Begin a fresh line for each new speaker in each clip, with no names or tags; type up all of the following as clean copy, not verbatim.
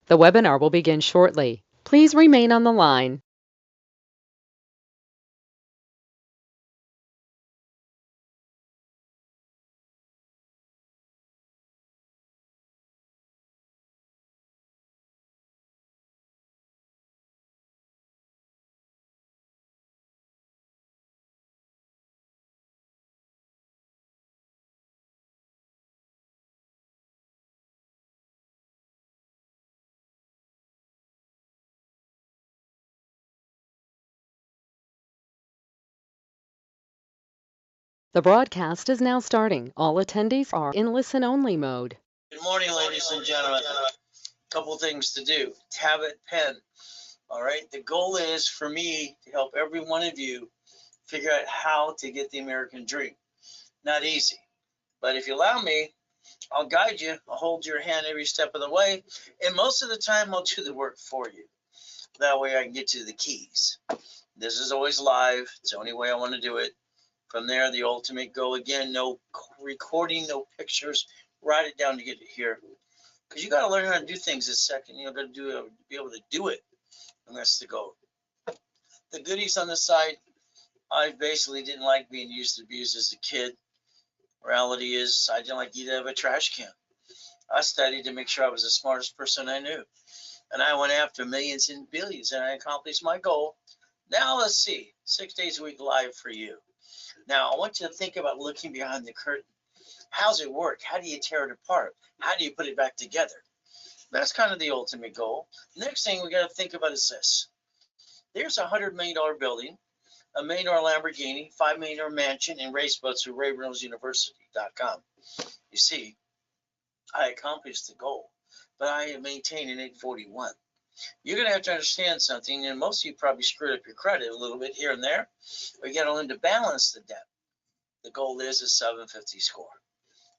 The webinar will begin shortly. Please remain on the line. The broadcast is now starting. All attendees are in listen-only mode.
Good morning, ladies and gentlemen. Couple things to do. Tablet, pen. All right. The goal is for me to help every one of you figure out how to get the American dream. Not easy, but if you allow me, I'll guide you. I'll hold your hand every step of the way, and most of the time, I'll do the work for you. That way, I can get you the keys. This is always live. It's the only way I want to do it. From there, the ultimate goal again: no recording, no pictures. Write it down to get it here. Because you got to learn how to do things this second. You got to be able to do it, and that's the goal. The goodies on the side, I basically didn't like being used and abused as a kid. Reality is, I didn't like either of a trash can. I studied to make sure I was the smartest person I knew, and I went after millions and billions, and I accomplished my goal. Now let's see, 6 days a week live for you. Now I want you to think about looking behind the curtain. How's it work? How do you tear it apart? How do you put it back together? That's kind of the ultimate goal. Next thing we got to think about is this. There's $100 million building, $1 million Lamborghini, $5 million mansion, and race boats through Ray Reynolds University.com. You see, I accomplished the goal, but I maintain an 841. You're going to have to understand something, and most of you probably screwed up your credit a little bit here and there, but you got to learn to balance the debt. The goal is a 750 score.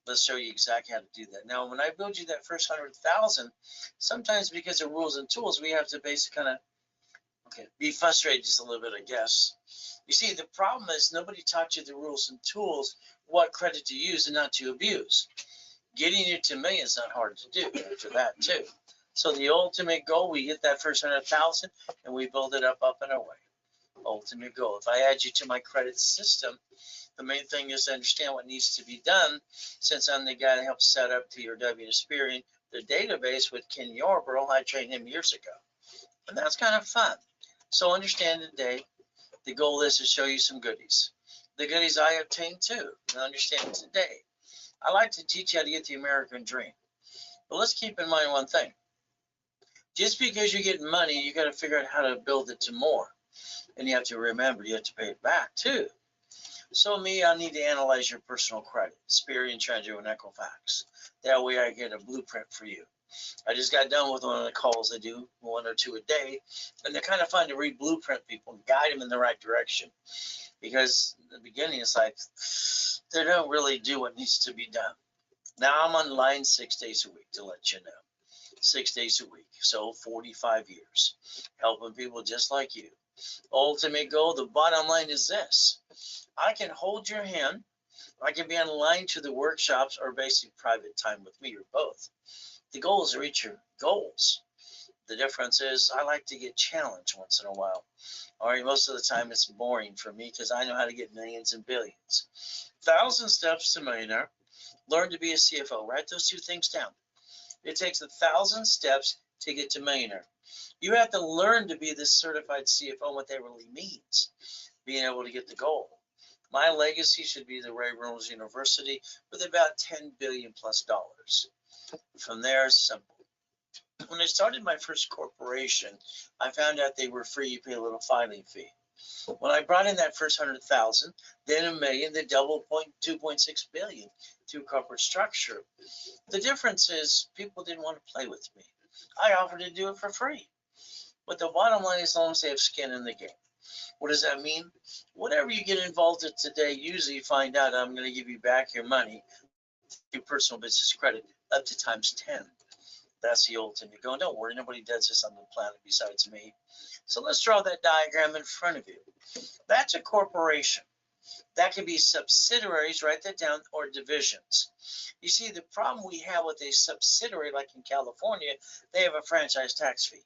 Let's show you exactly how to do that. Now, when I build you that first 100,000, sometimes because of rules and tools, we have to basically kind of be frustrated just a little bit, I guess. You see, the problem is nobody taught you the rules and tools, what credit to use and not to abuse. Getting you to millions is not hard to do after that, too. So the ultimate goal, we get that first 100,000 and we build it up and away. Ultimate goal. If I add you to my credit system, the main thing is to understand what needs to be done, since I'm the guy that helped set up TRW Experian, the database with Ken Yarborough. I trained him years ago, and that's kind of fun. So understand today, the goal is to show you some goodies. The goodies I obtained too, and understand today. I like to teach you how to get the American dream. But let's keep in mind one thing. Just because you get money, you got to figure out how to build it to more. And you have to remember, you have to pay it back too. So me, I need to analyze your personal credit, Experian, Treasure, and Equifax. That way I get a blueprint for you. I just got done with one of the calls I do, one or two a day, and they're kind of fun to read blueprint people and guide them in the right direction. Because in the beginning, it's like they don't really do what needs to be done. Now I'm online 6 days a week to let you know. 6 days a week, so 45 years, helping people just like you. Ultimate goal, the bottom line is this. I can hold your hand. I can be online to the workshops or basic private time with me or both. The goal is to reach your goals. The difference is I like to get challenged once in a while. All right, most of the time it's boring for me because I know how to get millions and billions. 1,000 steps to millionaire. Learn to be a CFO. Write those two things down. It takes 1,000 steps to get to millionaire. You have to learn to be this certified CFO and what that really means, being able to get the goal. My legacy should be the Ray Reynolds University with about $10 billion plus. From there, it's simple. When I started my first corporation, I found out they were free. You pay a little filing fee. When I brought in that first 100,000, then a million, then double 2.6 billion through corporate structure. The difference is people didn't want to play with me. I offered to do it for free. But the bottom line is, as long as they have skin in the game. What does that mean? Whatever you get involved in today, usually you find out I'm going to give you back your money through personal business credit up to times 10. That's the ultimate goal. Don't worry, nobody does this on the planet besides me. So let's draw that diagram in front of you. That's a corporation. That could be subsidiaries, write that down, or divisions. You see, the problem we have with a subsidiary, like in California, they have a franchise tax fee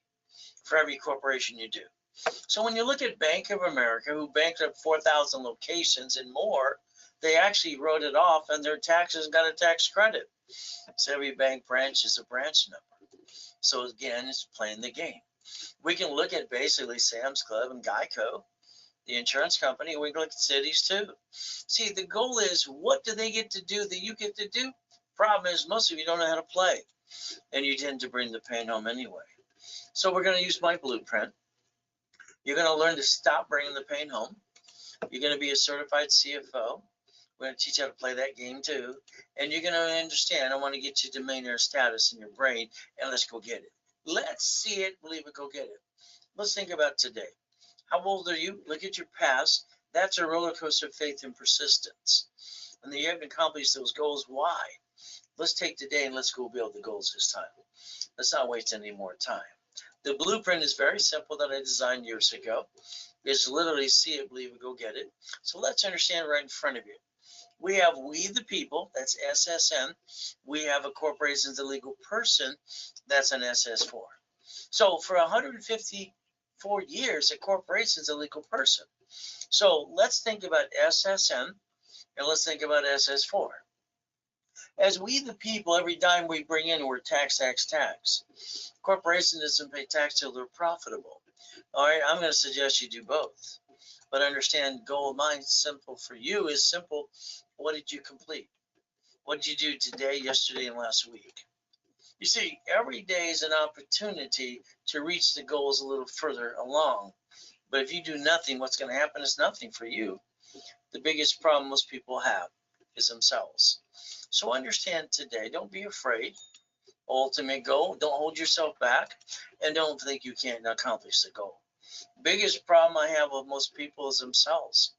for every corporation you do. So when you look at Bank of America, who banked up 4,000 locations and more, they actually wrote it off and their taxes got a tax credit. So every bank branch is a branch number. So again, it's playing the game. We can look at basically Sam's Club and Geico, the insurance company. We can look at cities too. See, the goal is, what do they get to do that you get to do? Problem is, most of you don't know how to play, and you tend to bring the pain home anyway. So we're going to use my blueprint. You're going to learn to stop bringing the pain home. You're going to be a certified CFO. We're going to teach you how to play that game too. And you're going to understand, I want to get you to millionaire status in your brain, and let's go get it. Let's see it, believe it, go get it. Let's think about today. How old are you? Look at your past. That's a roller coaster of faith and persistence. And then you haven't accomplished those goals. Why? Let's take today and let's go build the goals this time. Let's not waste any more time. The blueprint is very simple that I designed years ago. It's literally see it, believe it, go get it. So let's understand right in front of you. We have we the people, that's SSN. We have a corporation as a legal person, that's an SS4. So for 154 years, a corporation is a legal person. So let's think about SSN and let's think about SS4. As we the people, every dime we bring in, we're tax. Corporation doesn't pay tax till they're profitable. All right, I'm going to suggest you do both. But understand, goal of mine, simple for you is simple. What did you complete? What did you do today, yesterday, and last week? You see, every day is an opportunity to reach the goals a little further along. But if you do nothing, what's going to happen is nothing for you. The biggest problem most people have is themselves. So understand today, don't be afraid. Ultimate goal, don't hold yourself back, and don't think you can't accomplish the goal. Biggest problem I have with most people is themselves.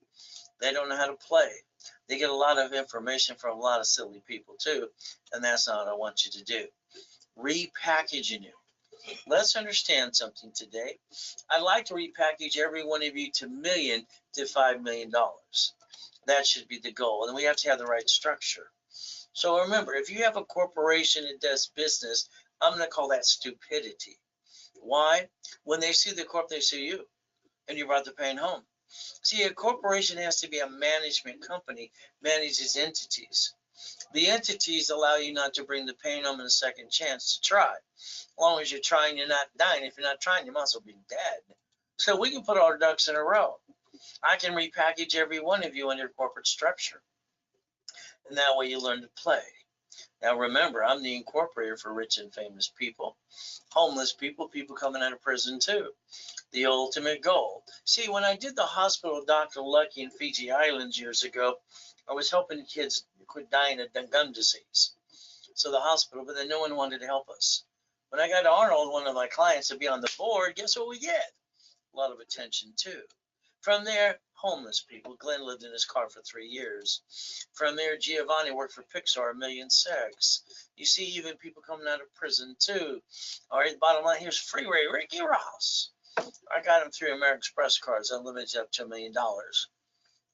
They don't know how to play. They get a lot of information from a lot of silly people too, and that's not what I want you to do. Repackaging you. Let's understand something today. I'd like to repackage every one of you to million to $5 million. That should be the goal, and we have to have the right structure. So remember, if you have a corporation that does business, I'm going to call that stupidity. Why? When they see the corp, they see you, and you brought the pain home. See, a corporation has to be a management company, manages entities. The entities allow you not to bring the pain home in a second chance to try. As long as you're trying, you're not dying. If you're not trying, you might as well be dead. So we can put our ducks in a row. I can repackage every one of you in your corporate structure. And that way you learn to play. Now remember, I'm the incorporator for rich and famous people, homeless people, people coming out of prison too. The ultimate goal. See, when I did the hospital with Dr. Lucky in Fiji Islands years ago, I was helping kids quit dying of gum disease. So the hospital, but then no one wanted to help us. When I got Arnold, one of my clients, to be on the board, guess what we get? A lot of attention too. From there, homeless people. Glenn lived in his car for 3 years. From there, Giovanni worked for Pixar, 1,000,000 You see, even people coming out of prison too. All right, bottom line, here's Freeway Ricky Ross. I got him through American Express cards, unlimited up to $1 million.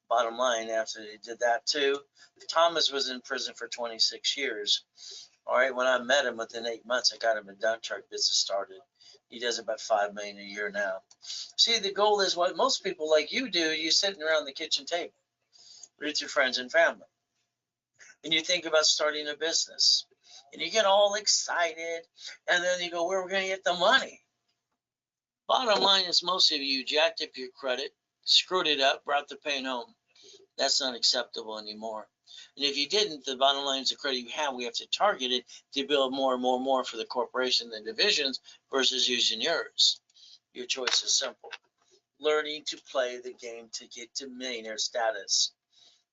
Bottom line, after they did that too, Thomas was in prison for 26 years. All right, when I met him within 8 months, I got him a dump truck business started. He does about $5 million a year now. See, the goal is what most people like you do. You're sitting around the kitchen table with your friends and family, and you think about starting a business, and you get all excited, and then you go, where are we going to get the money? Bottom line is most of you jacked up your credit, screwed it up, brought the pain home. That's not acceptable anymore. And if you didn't, the bottom line is the credit you have, we have to target it to build more and more and more for the corporation and divisions versus using yours. Your choice is simple. Learning to play the game to get to millionaire status.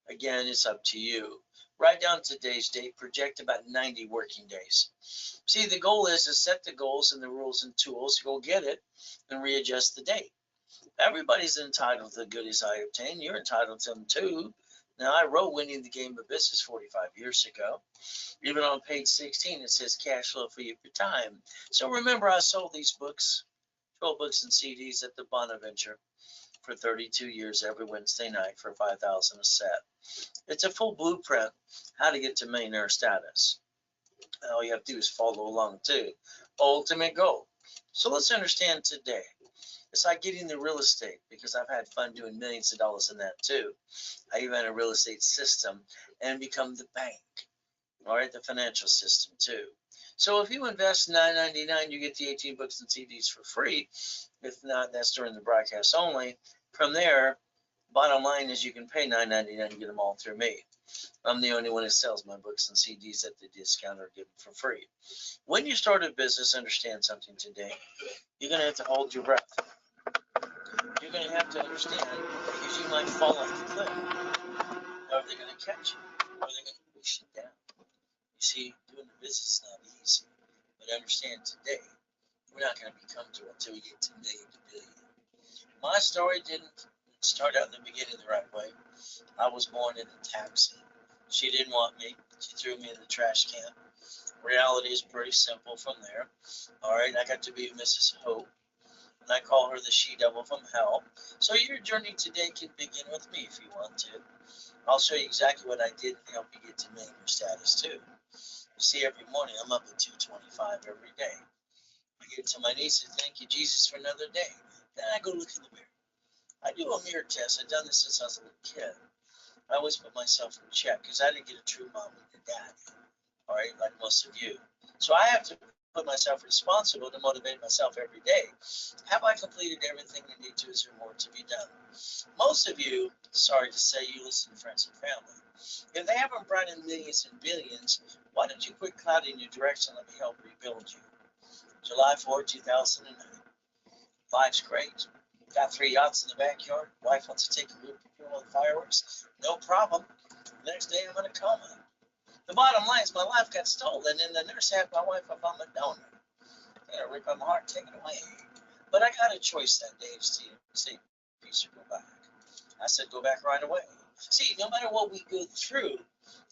Again, it's up to you. Write down today's date, project about 90 working days. See, the goal is to set the goals and the rules and tools, go get it, and readjust the date. Everybody's entitled to the goodies I obtain. You're entitled to them too. Now, I wrote Winning the Game of Business 45 years ago. Even on page 16, it says cash flow for your time. So remember, I sold these books, 12 books and CDs at the Bonaventure. for 32 years every Wednesday night for 5,000 a set. It's a full blueprint how to get to millionaire status. All you have to do is follow along too. Ultimate goal. So let's understand today. It's like getting the real estate, because I've had fun doing millions of dollars in that too. I even had a real estate system and become the bank. All right, the financial system too. So if you invest $9.99, you get the 18 books and CDs for free. If not, that's during the broadcast only. From there, bottom line is you can pay $9.99 and get them all through me. I'm the only one that sells my books and CDs at the discount or give them for free. When you start a business, understand something today. You're going to have to hold your breath. You're going to have to understand, because you might fall off the cliff. Are they going to catch you? Or are they going to push you down? You see, doing the business is not easy. But understand today, we're not going to be comfortable until we get to million to billion. My story didn't start out in the beginning the right way. I was born in a taxi. She didn't want me. She threw me in the trash can. Reality is pretty simple from there. All right, I got to be Mrs. Hope, and I call her the she-devil from hell. So your journey today can begin with me if you want to. I'll show you exactly what I did and help you get to millionaire status too. You see, every morning I'm up at 2:25 every day. I get to my knees and thank you, Jesus, for another day. Then I go look in the mirror. I do a mirror test. I've done this since I was a little kid. I always put myself in check because I didn't get a true mom and a dad. All right, like most of you. So I have to put myself responsible to motivate myself every day. Have I completed everything I need to? Is there more to be done? Most of you, sorry to say, you listen to friends and family. If they haven't brought in millions and billions, why don't you quit clouding your direction? Let me help rebuild you. July 4, 2009. Life's great. Got 3 yachts in the backyard. Wife wants to take a group of people with fireworks. No problem. The next day I'm in a coma. The bottom line is my life got stolen, and the nurse had my wife up on my donor. Gonna rip my heart, take it away. But I got a choice that day to see peace or go back. I said go back right away. See, no matter what we go through,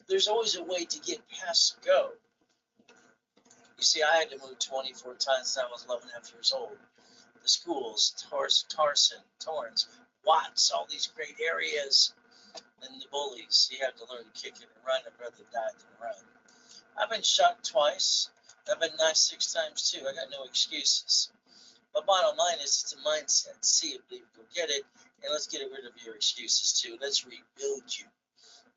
there's always a way to get past go. You see, I had to move 24 times since I was 11 and a half years old. The schools, Tarson, Torrance, Watts, all these great areas, and the bullies. You have to learn to kick it and run. I'd rather die than run. I've been shot twice. I've been knifed 6 times too. I got no excuses. But bottom line is, it's a mindset. See it, believe it, go get it, and let's get rid of your excuses too. Let's rebuild you.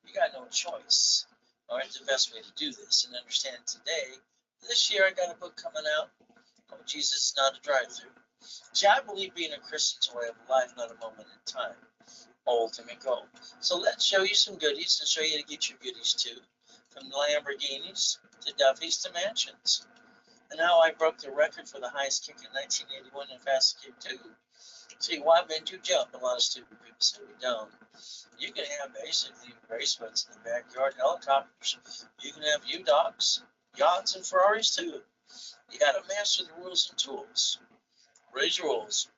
You got no choice. All right, the best way to do this, and understand today. This year I got a book coming out. Oh, Jesus is not a drive-through. See, I believe being a Christian's a way of life, not a moment in time. Ultimate goal. So let's show you some goodies and show you how to get your goodies too. From Lamborghinis to Duffy's to mansions. And how I broke the record for the highest kick in 1981 and fastest kick too. See, why didn't you jump? A lot of stupid people say we don't. You can have basically bracelets in the backyard, helicopters. You can have U-Dogs, yachts, and Ferraris too. You got to master the rules and tools. Raise your rules.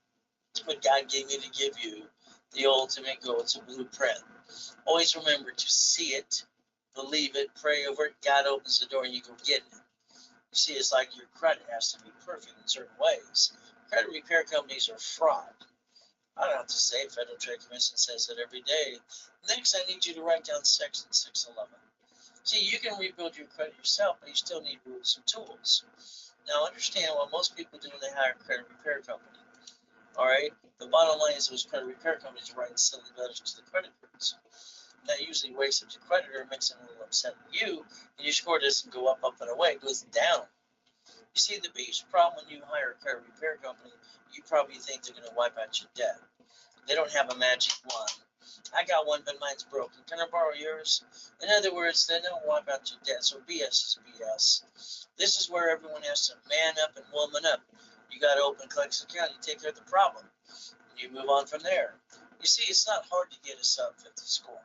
What God gave me to give you. The ultimate goal. It's a blueprint. Always remember to see it, believe it, pray over it. God opens the door and you go get it. You see, it's like your credit has to be perfect in certain ways. Credit repair companies are fraud. I don't have to say it. Federal Trade Commission says it every day. Next, I need you to write down Section 611. See, you can rebuild your credit yourself, but you still need rules and tools. Now, understand what most people do when they hire a credit repair company. All right, the bottom line is those credit repair companies write silly letters to the credit bureaus. That usually wakes up the creditor, makes them a little upset with you, and your score doesn't go up and away, it goes down. You see, the biggest problem when you hire a credit repair company, you probably think they're going to wipe out your debt. They don't have a magic wand. I got one, but mine's broken. Can I borrow yours? In other words, they don't wipe out your debt, so BS is BS. This is where everyone has to man up and woman up. You got to open collection account, you take care of the problem, and you move on from there. You see, it's not hard to get a sub 50 score.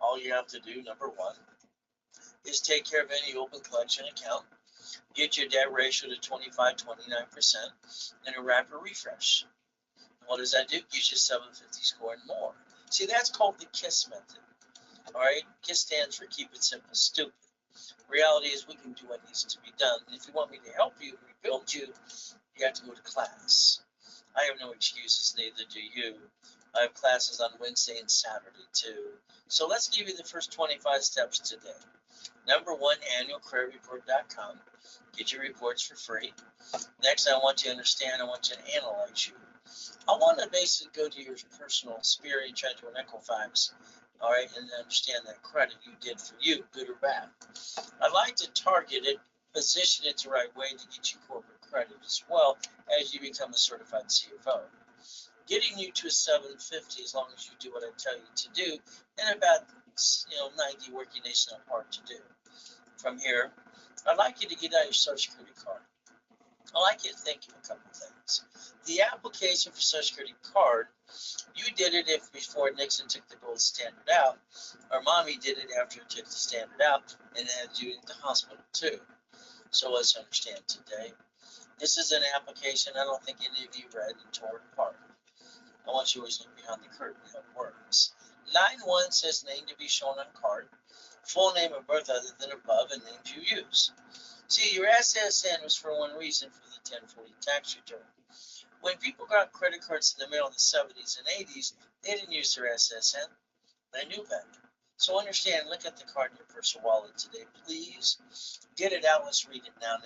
All you have to do, number one, is take care of any open collection account, get your debt ratio to 25-29%, and a rapid refresh. What does that do? Gives you 750 score and more. See, that's called the KISS method. All right, KISS stands for keep it simple, stupid. Reality is we can do what needs to be done. And if you want me to help you, rebuild you, you have to go to class. I have no excuses, neither do you. I have classes on Wednesday and Saturday too. So let's give you the first 25 steps today. Number one, annualcreditreport.com. Get your reports for free. Next, I want you to understand, I want you to analyze you. I want to basically go to your personal experience, try to do an Equifax, all right, and understand that credit you did for you, good or bad. I'd like to target it, position it the right way to get you corporate credit as well as you become a certified CFO. Getting you to a 750 as long as you do what I tell you to do in about 90 working days, not hard to do. From here, I'd like you to get out your Social Security card. I'd like you to think of a couple things. The application for Social Security card, you did it before Nixon took the gold standard out, or Mommy did it after he took the standard out, and had to do it at the hospital too. So let's understand today. This is an application I don't think any of you read and tore it apart. I want you to always look behind the curtain how it works. Line 1 says name to be shown on card, full name of birth other than above, and names you use. See, your SSN was for one reason, for the 1040 tax return. When people got credit cards in the mail in the 70s and 80s, they didn't use their SSN. They knew better. So understand, look at the card in your personal wallet today, please. Get it out. Let's read it now.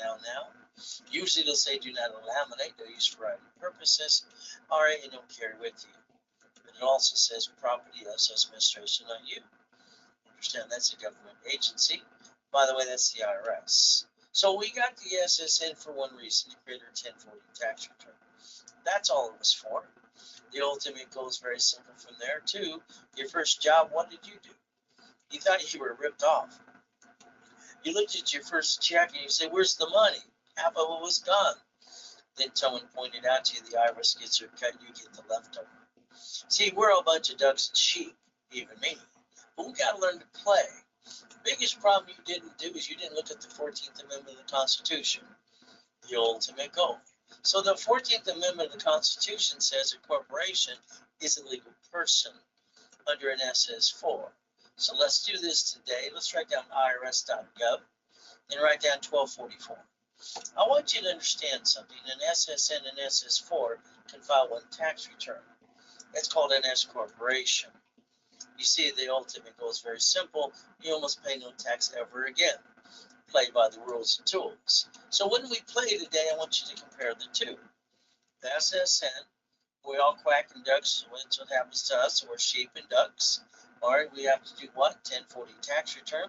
Usually they'll say do not laminate, no use for writing purposes. All right, and don't carry with you. But it also says property assets administration, not you. Understand, that's a government agency. By the way, that's the IRS. So we got the SSN for one reason, to create our 1040 tax return. That's all it was for. The ultimate goal is very simple from there too. Your first job, what did you do? You thought you were ripped off. You looked at your first check and you said, where's the money? Half of it was gone. Then someone pointed out to you, the IRS gets your cut, you get the leftover. See, we're a bunch of ducks and sheep, even me. But we got to learn to play. The biggest problem you didn't do is you didn't look at the 14th Amendment of the Constitution, the ultimate goal. So the 14th Amendment of the Constitution says a corporation is a legal person under an SS4. So let's do this today. Let's write down irs.gov and write down 1244. I want you to understand something. An SSN and SS4 can file one tax return. It's called an S corporation. You see, the ultimate goal is very simple. You almost pay no tax ever again. Play by the rules and tools. So when we play today, I want you to compare the two. The SSN, we all quack and ducks. That's what happens to us. We're sheep and ducks. All right, we have to do what? 1040 tax return.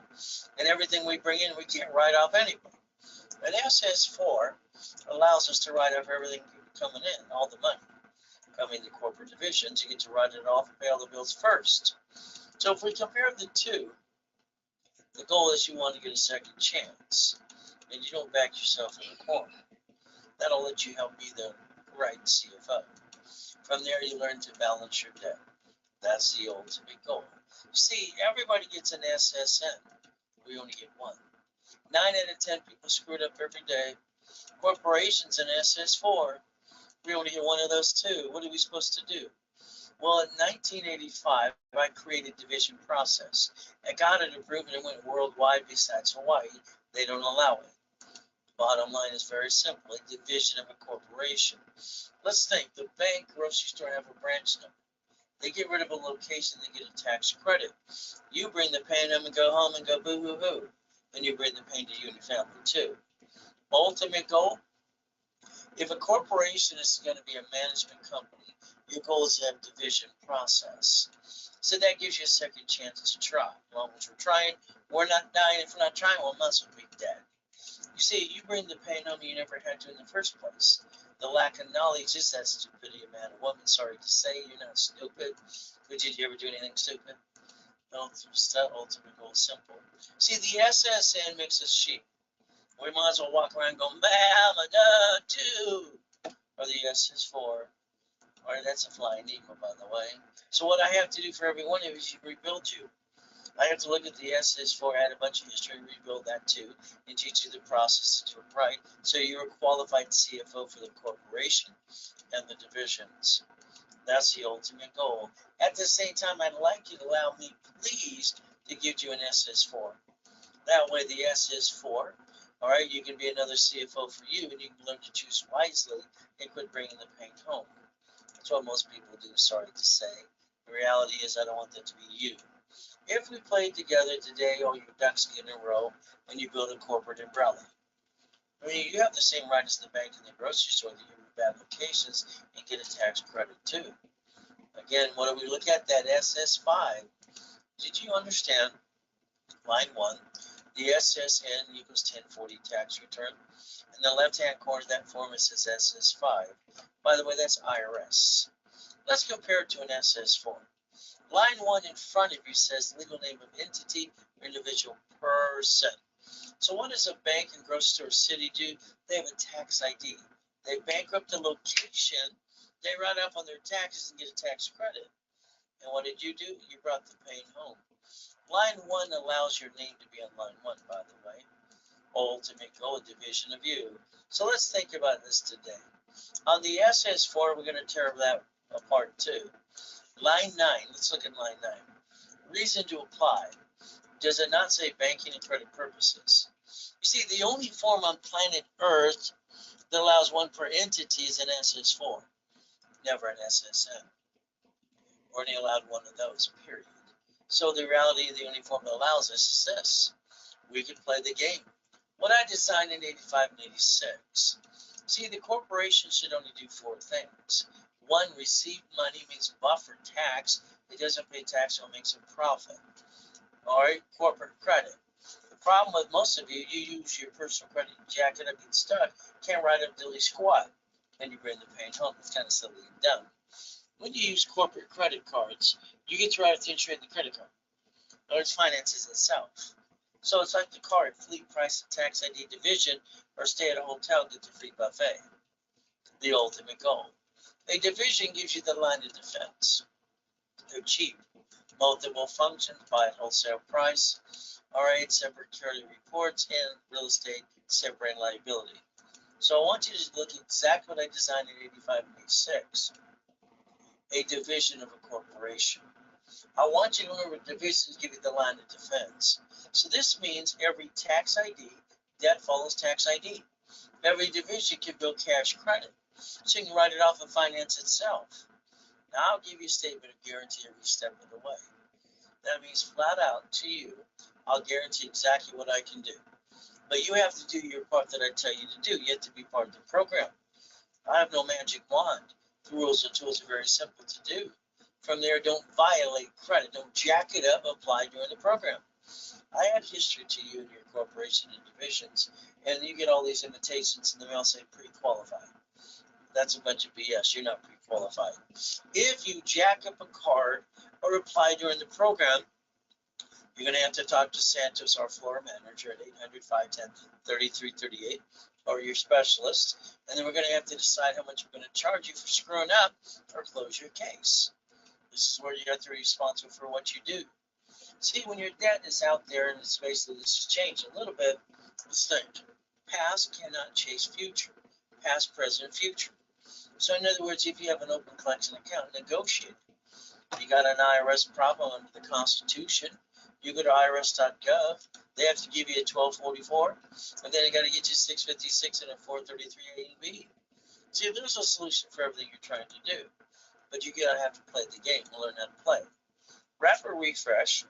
And everything we bring in, we can't write off anyway. An SS4 allows us to write off everything coming in, all the money. Coming to corporate divisions, you get to write it off and pay all the bills first. So if we compare the two, the goal is you want to get a second chance, and you don't back yourself in the corner. That'll let you help be the right CFO. From there, you learn to balance your debt. That's the ultimate goal. See, everybody gets an SSN. We only get one. 9 out of 10 people screwed up every day. Corporations and SS4, we only get one of those too. What are we supposed to do? Well, in 1985, I created division process. I got it approved and it went worldwide besides Hawaii. They don't allow it. Bottom line is very simple, a division of a corporation. Let's think, the bank, grocery store have a branch number. They get rid of a location, they get a tax credit. You bring the pain home and go home and go boo-hoo-hoo. And you bring the pain to you and your family too. Ultimate goal, if a corporation is going to be a management company, your goal is to have division process. So that gives you a second chance to try. As long as we're trying, we're not dying. If we're not trying, we must be dead. You see, you bring the pain home you never had to in the first place. The lack of knowledge is that stupidity, man or woman. Sorry to say, you're not stupid. But did you ever do anything stupid? No, that ultimate goal is simple. See, the SSN makes us sheep. We might as well walk around going, I'm a dog too. Or the SS4. Or that's a flying eagle, by the way. So what I have to do for every one of you is rebuild you. I have to look at the SS4, add a bunch of history, rebuild that too, and teach you the process to do it right. So you're a qualified CFO for the corporation and the divisions. That's the ultimate goal. At the same time, I'd like you to allow me, please, to give you an SS4. That way, the SS4, all right, you can be another CFO for you, and you can learn to choose wisely and quit bringing the pain home. That's what most people do, sorry to say. The reality is I don't want that to be you. If we played together today, all your ducks get in a row, and you build a corporate umbrella. I mean, you have the same right as the bank and the grocery store that you move applications and get a tax credit too. Again, what do we look at? That SS5. Did you understand? Line 1, the SSN equals 1040 tax return. In the left-hand corner of that form, it says SS5. By the way, that's IRS. Let's compare it to an SS4. Line 1 in front of you says legal name of entity or individual person. So what does a bank and grocery store city do? They have a tax ID. They bankrupt the location, they write up on their taxes and get a tax credit. And what did you do? You brought the pain home. Line 1 allows your name to be on line 1, by the way. Ultimate goal, division of you. So let's think about this today. On the SS4, we're going to tear that apart too. Line 9, let's look at line 9. Reason to apply. Does it not say banking and credit purposes? You see, the only form on planet Earth that allows one per entity is an SS4, never an SSN. We're only allowed one of those, period. So the reality of the only form that allows us is this. We can play the game. What I designed in 85 and 86. See, the corporation should only do 4 things. 1, receive money means buffer tax. It doesn't pay tax, so it makes a profit. All right, corporate credit. The problem with most of you, you use your personal credit, jack it up, get stuck, can't write up dilly squat, and you bring the pain home. It's kind of silly and dumb. When you use corporate credit cards, you get to write up the interest rate in the credit card. Or it finances itself. So it's like the car at fleet price and tax ID division, or stay at a hotel, get the free buffet. The ultimate goal. A division gives you the line of defense. They're cheap. Multiple functions, buy at wholesale price. All right, separate security reports, and real estate, separate liability. So I want you to look at exactly what I designed in 85 and 86. A division of a corporation. I want you to remember divisions give you the line of defense. So this means every tax ID, debt follows tax ID. Every division can build cash credit. So you can write it off and finance itself. Now I'll give you a statement of guarantee every step of the way. That means flat out to you, I'll guarantee exactly what I can do. But you have to do your part that I tell you to do. You have to be part of the program. I have no magic wand. The rules and tools are very simple to do. From there, don't violate credit. Don't jack it up, apply during the program. I add history to you and your corporation and divisions, and you get all these invitations in the mail saying pre-qualified. That's a bunch of BS. You're not pre-qualified. If you jack up a card or apply during the program, you're going to have to talk to Santos, our floor manager, at 800-510-3338, or your specialist, and then we're going to have to decide how much we're going to charge you for screwing up or close your case. This is where you have to be responsible for what you do. See, when your debt is out there, and it's basically this has changed a little bit, let's think. Past cannot chase future. Past, present, future. So in other words, if you have an open collection account, negotiate. You got an IRS problem under the Constitution, you go to irs.gov, they have to give you a 1244, and then they got to get you 656 and a 433A and B. See, there's a solution for everything you're trying to do, but you're going to have to play the game and learn how to play. Rapid refresh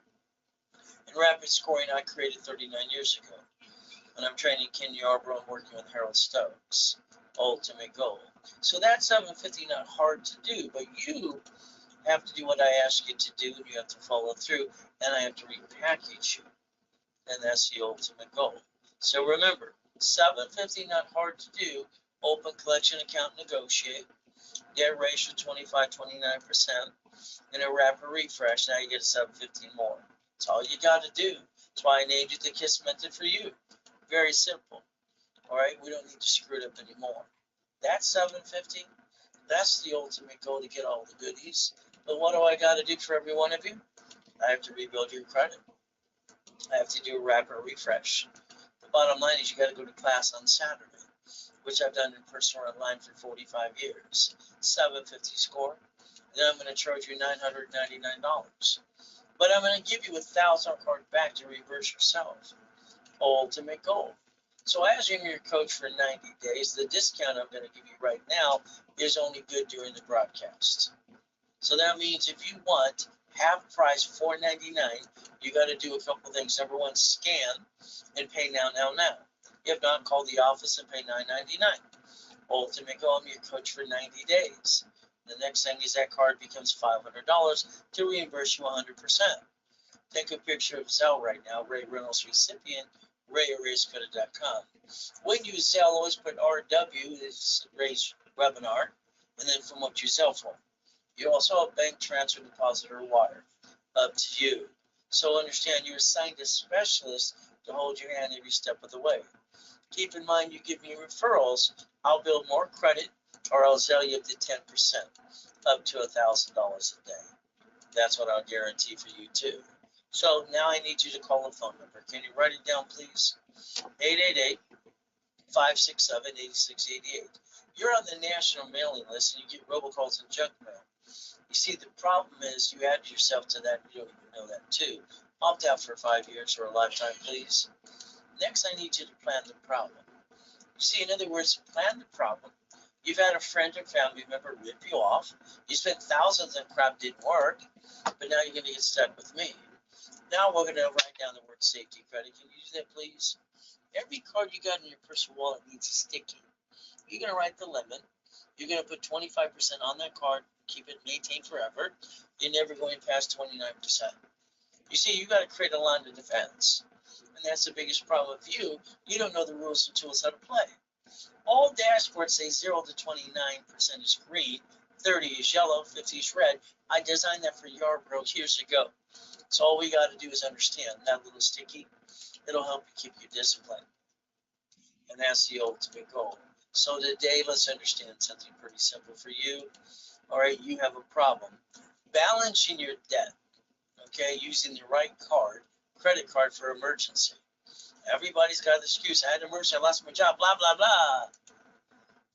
and rapid scoring I created 39 years ago. And I'm training Ken Yarbrough and working with Harold Stokes. Ultimate goal. So that's 750 not hard to do, but you have to do what I ask you to do, and you have to follow through, and I have to repackage you. And that's the ultimate goal. So remember, 750 not hard to do. Open collection account, negotiate. Debt ratio 25-29%. And a rapid refresh. Now you get a 715 more. That's all you got to do. That's why I named it the KISS method for you. Very simple. All right, we don't need to screw it up anymore. That's 750. That's the ultimate goal, to get all the goodies. But what do I got to do for every one of you? I have to rebuild your credit. I have to do a rapid refresh. The bottom line is you got to go to class on Saturday, which I've done in person or online for 45 years. 750 score. Then I'm going to charge you $999. But I'm going to give you 1,000 card back to reverse yourself. Ultimate goal. So as I'm your coach for 90 days, the discount I'm going to give you right now is only good during the broadcast. So that means if you want half price $4.99, you got to do a couple things. Number one, scan and pay now. If not, call the office and pay $9.99. Ultimate Go, I'm your coach for 90 days. The next thing is that card becomes $500 to reimburse you 100%. Take a picture of Zelle right now, Ray Reynolds recipient, ray@raycredit.com. When you Zelle, always put RW, is Ray's webinar, and then from what you sell for. You also have bank transfer, deposit, or wire. Up to you. So understand you're assigned a specialist to hold your hand every step of the way. Keep in mind you give me referrals, I'll build more credit or I'll sell you up to 10%, up to $1,000 a day. That's what I'll guarantee for you too. So now I need you to call a phone number. Can you write it down, please? 888-567-8688. You're on the national mailing list and you get robocalls and junk mail. You see, the problem is you add yourself to that, you don't even know that too. Opt out for 5 years or a lifetime, please. Next, I need you to plan the problem. You see, in other words, plan the problem. You've had a friend or family member rip you off. You spent thousands on crap, didn't work, but now you're going to get stuck with me. Now we're going to write down the word safety credit. Can you do that, please? Every card you got in your personal wallet needs a sticky. You're going to write the limit. You're going to put 25% on that card, keep it maintained forever. You're never going past 29%. You see, you got to create a line of defense. And that's the biggest problem with you. You don't know the rules and tools how to play. All dashboards say 0 to 29% is green, 30 is yellow, 50 is red. I designed that for Yarbrough years ago. So all we got to do is understand that little sticky. It'll help you keep your discipline. And that's the ultimate goal. So today, let's understand something pretty simple for you. All right, you have a problem. Balancing your debt, okay, using the right card, credit card for emergency. Everybody's got an excuse. I had an emergency, I lost my job, blah, blah, blah.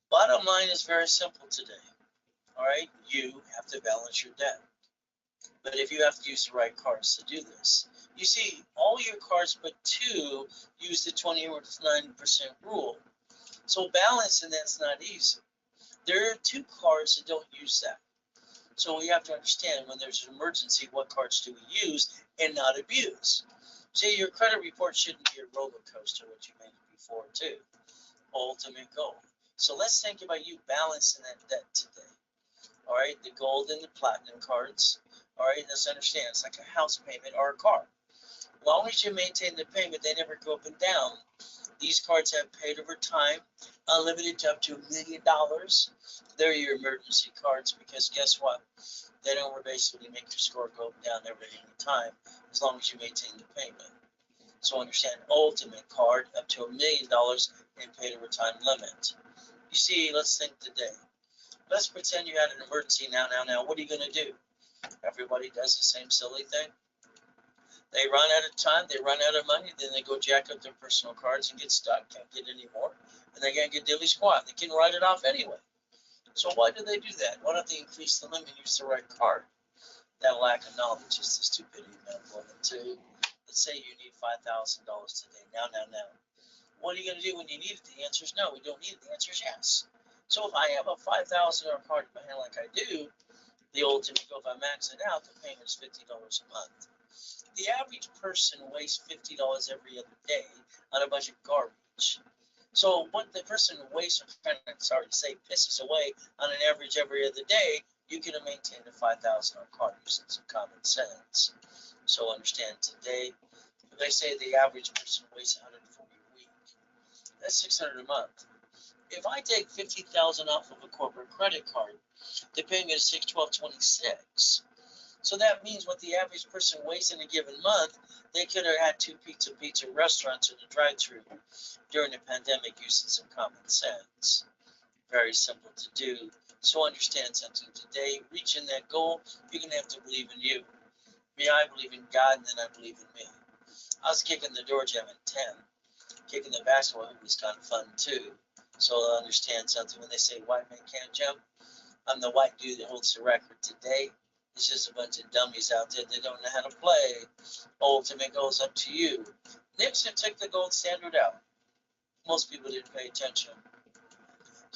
Bottom line is very simple today. All right, you have to balance your debt. But if you have to use the right cards to do this, you see, all your cards but two use the 29% rule. So balancing that's not easy. There are two cards that don't use that. So we have to understand when there's an emergency, what cards do we use and not abuse. See, your credit report shouldn't be a roller coaster, what you made it before too. Ultimate goal. So let's think about you balancing that debt today. All right, the gold and the platinum cards. All right, let's understand it's like a house payment or a car. As long as you maintain the payment, they never go up and down. These cards have paid over time, unlimited to up to $1 million. They're your emergency cards because guess what? They don't basically make your score go up and down every time as long as you maintain the payment. So understand ultimate card up to $1 million and paid over time limit. You see, let's think today. Let's pretend you had an emergency now. What are you going to do? Everybody does the same silly thing. They run out of time, they run out of money, then they go jack up their personal cards and get stuck, can't get any more, and they can't get dilly squat. They can write it off anyway. So why do they do that? Why don't they increase the limit and use the right card? That lack of knowledge is the stupidity of employment too. Let's say you need $5,000 today. Now. What are you going to do when you need it? The answer is no, we don't need it. The answer is yes. So if I have a $5,000 card in my hand like I do, the ultimate goal, if I max it out, the payment is $50 a month. The average person wastes $50 every other day on a bunch of garbage. So what the person wastes, pisses away on an average every other day, you can maintain a $5,000 card using some common sense. So understand today, they say the average person wastes $140 a week. That's $600 a month. If I take $50,000 off of a corporate credit card, the payment is $612.26. So that means what the average person wastes in a given month, they could have had two pizza restaurants in the drive-thru during the pandemic using some common sense. Very simple to do. So understand something today. Reaching that goal, you're going to have to believe in you. Me, I believe in God, and then I believe in me. I was kicking the door jam at 10. Kicking the basketball hoop was kind of fun too. So I understand something when they say white man can't jump. I'm the white dude that holds the record today. It's just a bunch of dummies out there that don't know how to play. Ultimate goes up to you. Nixon took the gold standard out. Most people didn't pay attention.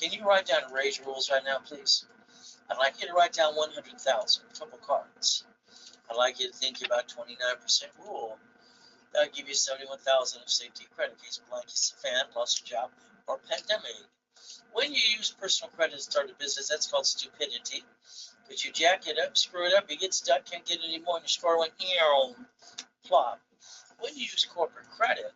Can you write down Ray's rules right now, please? I'd like you to write down 100,000, a couple cards. I'd like you to think about 29% rule. That'll give you 71,000 of safety credit in case blankets, fan, lost your job, or pandemic. When you use personal credit to start a business, that's called stupidity. Because you jack it up, screw it up, you get stuck, can't get it anymore, and your score went flop. When you use corporate credit,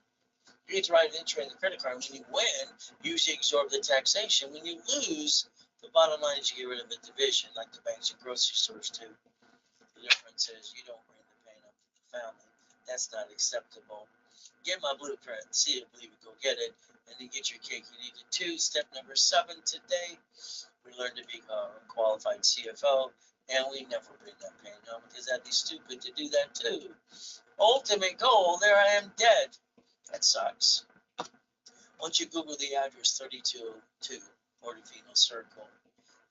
you get to write an entry in the credit card. When you win, you usually absorb the taxation. When you lose, the bottom line is you get rid of the division, like the banks and grocery stores do. The difference is you don't bring the pain up to the family. That's not acceptable. Get my blueprint, see it, believe it, go get it, and then get your cake. You need it too. Step number 7 today, we learned to be a qualified CFO, and we never bring that pain home because that'd be stupid to do that too. Ultimate goal, there I am dead. That sucks. Once you Google the address 3202 Portofino Circle,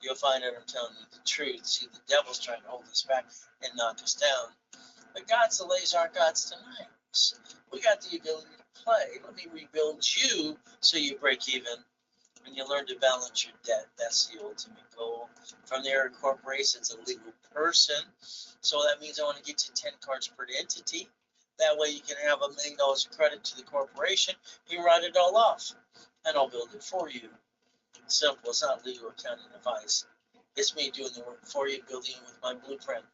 you'll find out I'm telling you the truth. See, the devil's trying to hold us back and knock us down. But God's delays aren't God's denials. We got the ability to play. Let me rebuild you so you break even. And you learn to balance your debt. That's the ultimate goal. From there, a corporation's a legal person. So that means I want to get you 10 cards per entity. That way you can have $1 million of credit to the corporation. You write it all off, and I'll build it for you. Simple. It's not legal accounting advice. It's me doing the work for you, building it with my blueprint,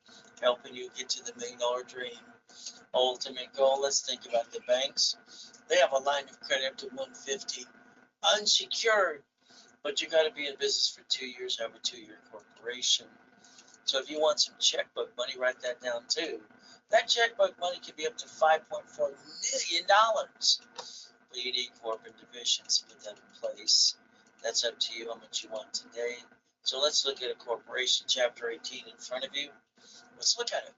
helping you get to the $1 million dream. Ultimate goal. Let's think about the banks. They have a line of credit up to 150, unsecured, but you got to be in business for 2 years, have a 2-year corporation. So if you want some checkbook money, write that down too. That checkbook money could be up to $5.4 million. But you need corporate divisions to put that in place. That's up to you how much you want today. So let's look at a corporation, chapter 18 in front of you. Let's look at it.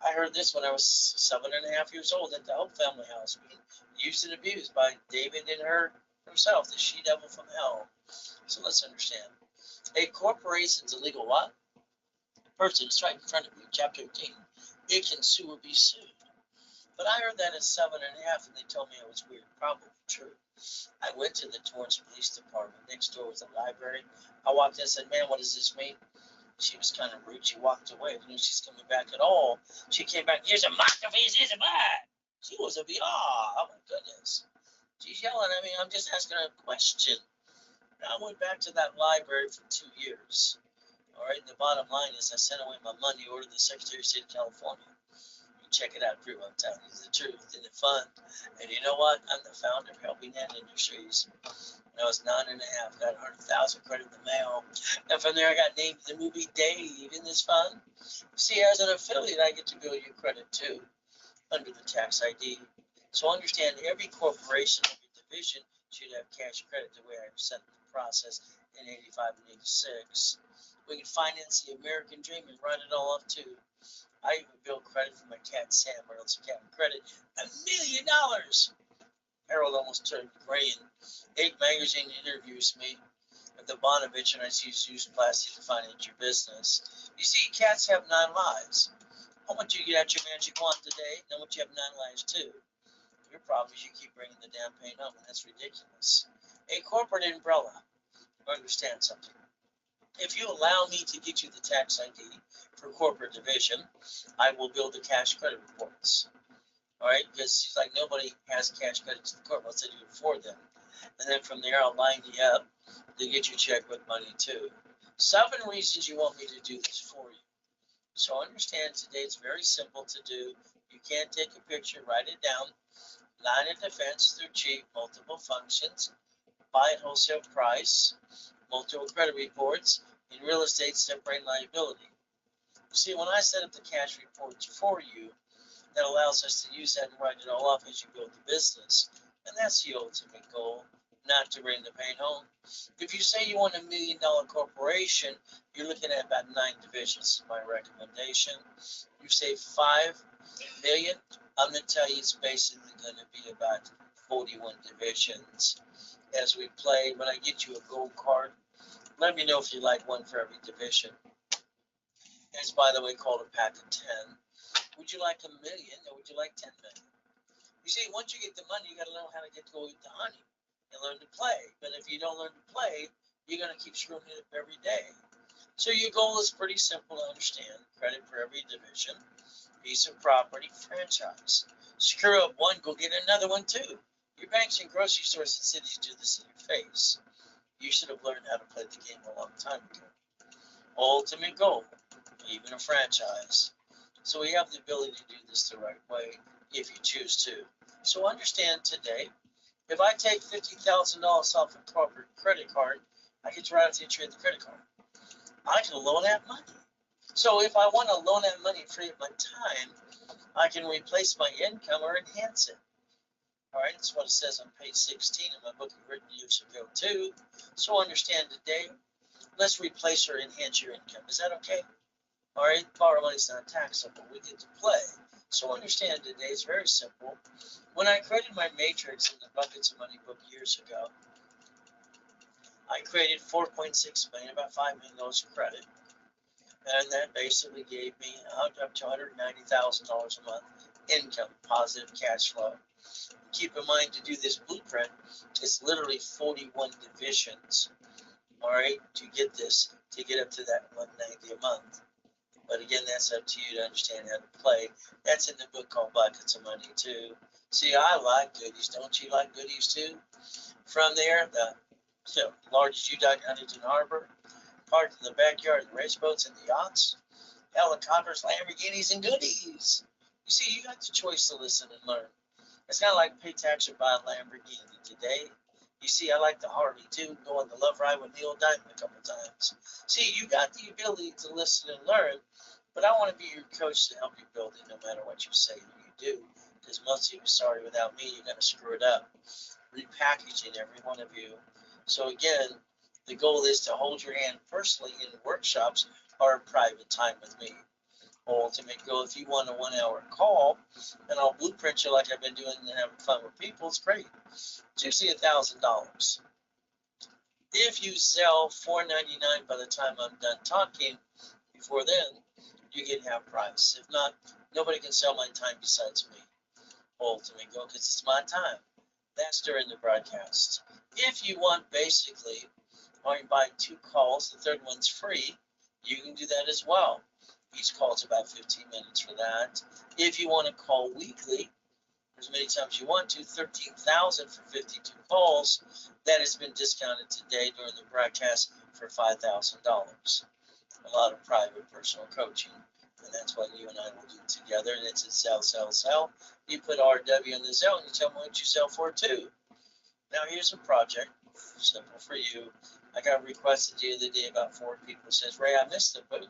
I heard this when I was 7.5 years old at the Hope Family House, being used and abused by David and herself, the she-devil from hell. So let's understand. A corporation is a legal what? Person. It's right in front of you, chapter 18. It can sue or be sued. But I heard that at 7.5, and they told me it was weird. Probably true. I went to the Torrance Police Department. Next door was a library. I walked in and said, "Man, what does this mean?" She was kind of rude. She walked away. I didn't know she's coming back at all. She came back. "Here's a microphone. Here's a mic." She was a VR. Oh, my goodness. She's yelling at me. I'm just asking her a question. And I went back to that library for 2 years. All right. And the bottom line is I sent away my money, ordered the Secretary of State of California. Check it out, crew. I'm telling you the truth. Isn't it fun? And you know what? I'm the founder of Helping Hand Industries. When I was 9.5, got 100,000 credit in the mail. And from there, I got named the movie Dave. Isn't this fun? See, as an affiliate, I get to build your credit too, under the tax ID. So understand every corporation, every division should have cash credit the way I've set the process in 85 and 86. We can finance the American dream and write it all off too. I even built credit for my cat Sam Reynolds account credit. $1 million. Harold almost turned gray, and 8 magazine interviews me at the Bonovich, and I use plastic to finance your business. You see, cats have 9 lives. How much you get out your magic wand today? How much you have 9 lives too? Your problem is you keep bringing the damn pain home, and that's ridiculous. A corporate umbrella. Understand something. If you allow me to get you the tax ID for corporate division, I will build the cash credit reports. All right, because she's like, nobody has cash credit to the corporate. Let's say do it for them. And then from there, I'll line you up to get your checkbook money too. 7 reasons you want me to do this for you. So understand today it's very simple to do. You can't take a picture, write it down. Line of defense, they're cheap, multiple functions. Buy at wholesale price, multiple credit reports. In real estate, separate liability. See, when I set up the cash reports for you, that allows us to use that and write it all off as you build the business. And that's the ultimate goal, not to bring the pain home. If you say you want $1 million corporation, you're looking at about 9 divisions, my recommendation. You say 5 million, I'm going to tell you it's basically going to be about 41 divisions. As we play, when I get you a gold card, let me know if you like one for every division. It's, by the way, called a pack of 10. Would you like $1 million or would you like 10 million? You see, once you get the money, you got to know how to get to go eat the honey. and learn to play. But if you don't learn to play, you're going to keep screwing it up every day. So your goal is pretty simple to understand. Credit for every division, piece of property, franchise. Screw up one, go get another one too. Your banks and grocery stores and cities do this in your face. You should have learned how to play the game a long time ago. Ultimate goal, even a franchise. So we have the ability to do this the right way if you choose to. So understand today, if I take $50,000 off a corporate credit card, I get to write out the entry of the credit card. I can loan that money. So if I want to loan that money and free up my time, I can replace my income or enhance it. All right, that's what it says on page 16 of my book written years ago too. So understand today, let's replace or enhance your income. Is that okay? All right, borrow money is not taxable. We get to play. So understand today, it's very simple. When I created my matrix in the Buckets of Money book years ago, I created 4.6 million, about $5 million of credit. And that basically gave me up to $190,000 a month income, positive cash flow. Keep in mind, to do this blueprint, it's literally 41 divisions, all right, to get this, to get up to that 190 a month. But again, that's up to you to understand how to play. That's in the book called Buckets of Money too. See, I like goodies. Don't you like goodies too? From there, the largest U-dock in Huntington Harbor, parked in the backyard, the race boats and the yachts, helicopters, Lamborghinis, and goodies. You see, you got the choice to listen and learn. It's kind of like pay tax or buy a Lamborghini today. You see, I like the Harley too, go on the love ride with Neil Diamond a couple times. See, you got the ability to listen and learn, but I want to be your coach to help you build it no matter what you say you do. Because most of you, sorry, without me, you're going to screw it up. Repackaging every one of you. So again, the goal is to hold your hand personally in workshops or private time with me. Ultimate goal, if you want a 1 hour call, and I'll blueprint you like I've been doing and having fun with people, it's great. It's usually $1,000. If you sell $499 by the time I'm done talking, before then, you get half price. If not, nobody can sell my time besides me. Ultimate goal, because it's my time. That's during the broadcast. If you want basically, or you buy 2 calls, the third one's free, you can do that as well. Each call is about 15 minutes for that. If you want to call weekly, as many times you want to, 13,000 for 52 calls. That has been discounted today during the broadcast for $5,000. A lot of private personal coaching, and that's what you and I will do together. And it's a sell, sell, sell. You put RW in the Zell, and you tell me what you sell for too. Now here's a project, simple for you. I got requested the other day about 4 people who says, Ray, I missed the boot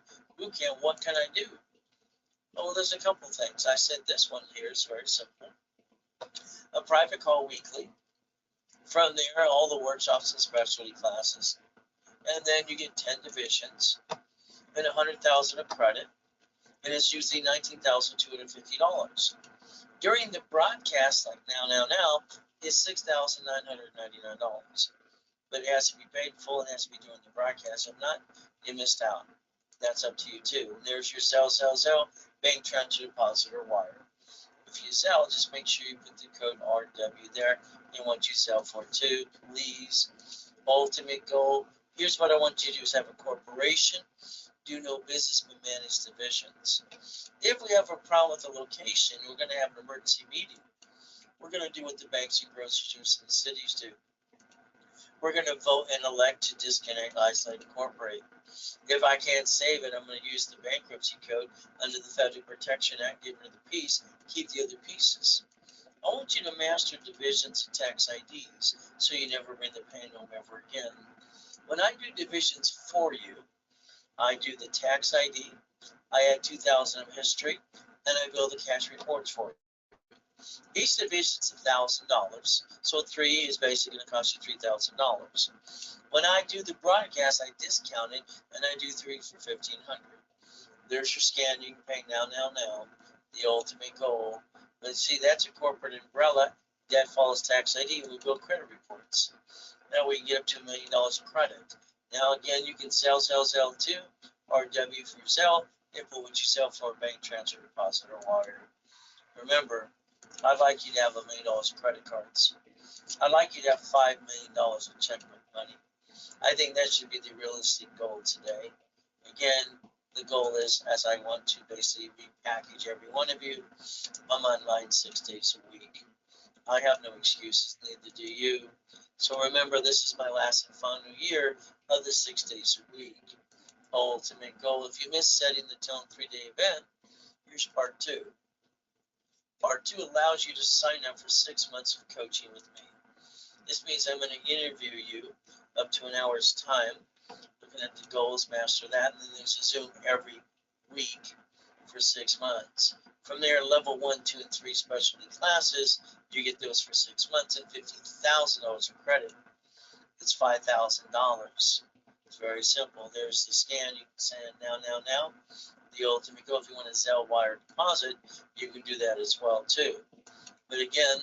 camp. What can I do? Oh, well, there's a couple things. I said this one here is very simple. A private call weekly. From there, all the workshops and specialty classes. And then you get 10 divisions and 100,000 of credit. And it's usually $19,250. During the broadcast, like now, is $6,999. But it has to be paid full and has to be during the broadcast. If not, you missed out. That's up to you too. And there's your sell, bank transfer, deposit, or wire. If you sell, just make sure you put the code RW there and what you sell for too, please. Ultimate goal. Here's what I want you to do is have a corporation, do no business but manage divisions. If we have a problem with the location, we're going to have an emergency meeting. We're going to do what the banks and grocery stores and the cities do. We're going to vote and elect to disconnect, isolate, incorporate. If I can't save it, I'm going to use the bankruptcy code under the Federal Protection Act, get rid of the piece, keep the other pieces. I want you to master divisions and tax IDs so you never bring the pain home ever again. When I do divisions for you, I do the tax ID, I add 2,000 of history, and I build the cash reports for you. Each division is $1,000, so 3 is basically going to cost you $3,000. When I do the broadcast, I discount it, and I do 3 for $1,500. There's your scan. You can pay now. The ultimate goal. But see, that's a corporate umbrella. That follows tax ID, and we build credit reports. Now we can get up to $1 million of credit. Now again, you can sell too, RW for sell, and put what you sell for a bank transfer, deposit, or wire. Remember, I'd like you to have $1 million of credit cards. I'd like you to have $5 million in checkbook money. I think that should be the realistic goal today. Again, the goal is, as I want to basically repackage every one of you, I'm online 6 days a week. I have no excuses, neither do you. So remember, this is my last and final year of the 6 days a week. Ultimate goal. If you miss setting the tone 3-day event, here's part 2. Part 2 allows you to sign up for 6 months of coaching with me. This means I'm going to interview you up to an hour's time, looking at the goals, master that, and then there's a Zoom every week for 6 months. From there, level 1, 2, and 3 specialty classes, you get those for 6 months at $50,000 of credit. It's $5,000. It's very simple. There's the scan. You can send it now. The ultimate goal, if you want a Zelle wire deposit, you can do that as well too. But again,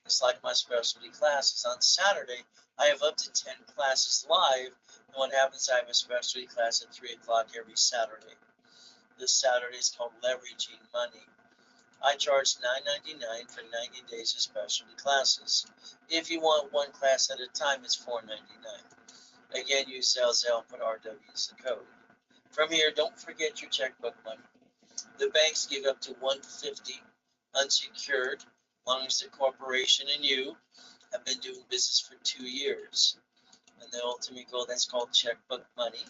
it's like my specialty classes. On Saturday, I have up to 10 classes live. And what happens, I have a specialty class at 3 o'clock every Saturday. This Saturday is called Leveraging Money. I charge $9.99 for 90 days of specialty classes. If you want one class at a time, it's $4.99. Again, use Zelle, put RW as the code. From here, don't forget your checkbook money. The banks give up to $150 unsecured, as long as the corporation and you have been doing business for 2 years. And the ultimate goal, that's called checkbook money.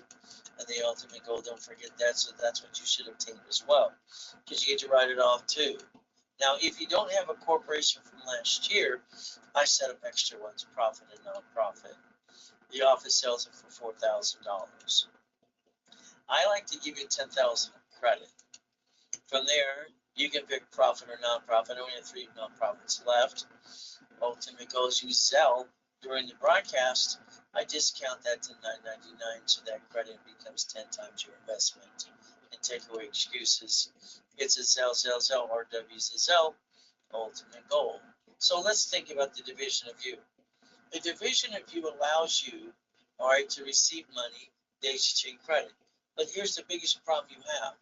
And the ultimate goal, don't forget that, so that's what you should obtain as well, because you get to write it off too. Now, if you don't have a corporation from last year, I set up extra ones, profit and non-profit. The office sells it for $4,000. I like to give you $10,000 credit. From there, you can pick profit or nonprofit. I only have 3 nonprofits left. Ultimate goals, you sell during the broadcast. I discount that to $9.99, so that credit becomes 10 times your investment. And take away excuses. It's a sell, RW's a sell. Ultimate goal. So let's think about the division of view. The division of view allows you, all right, to receive money, days exchange credit. But here's the biggest problem you have.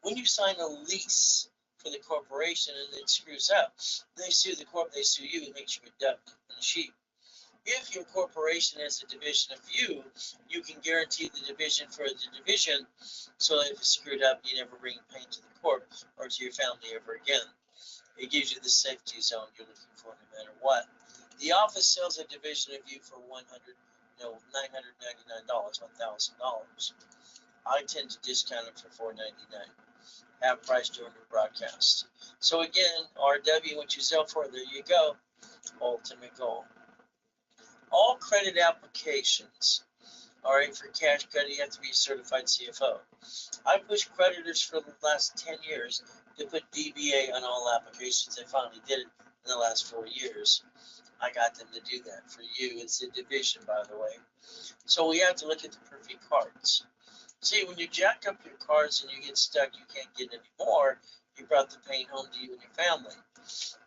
When you sign a lease for the corporation and it screws up, they sue the corp, they sue you, it makes you a duck and a sheep. If your corporation has a division of you, you can guarantee the division for the division, so if it's screwed up, you never bring pain to the corp or to your family ever again. It gives you the safety zone you're looking for no matter what. The office sells a division of you for $999, $1,000. I tend to discount it for $4.99. Half price during the broadcast. So again, RW, what you sell for, there you go. Ultimate goal. All credit applications, all right, for cash credit, you have to be a certified CFO. I pushed creditors for the last 10 years to put DBA on all applications. They finally did it in the last 4 years. I got them to do that for you. It's a division, by the way. So we have to look at the perfect cards. See, when you jack up your cards and you get stuck, you can't get any more, you brought the pain home to you and your family.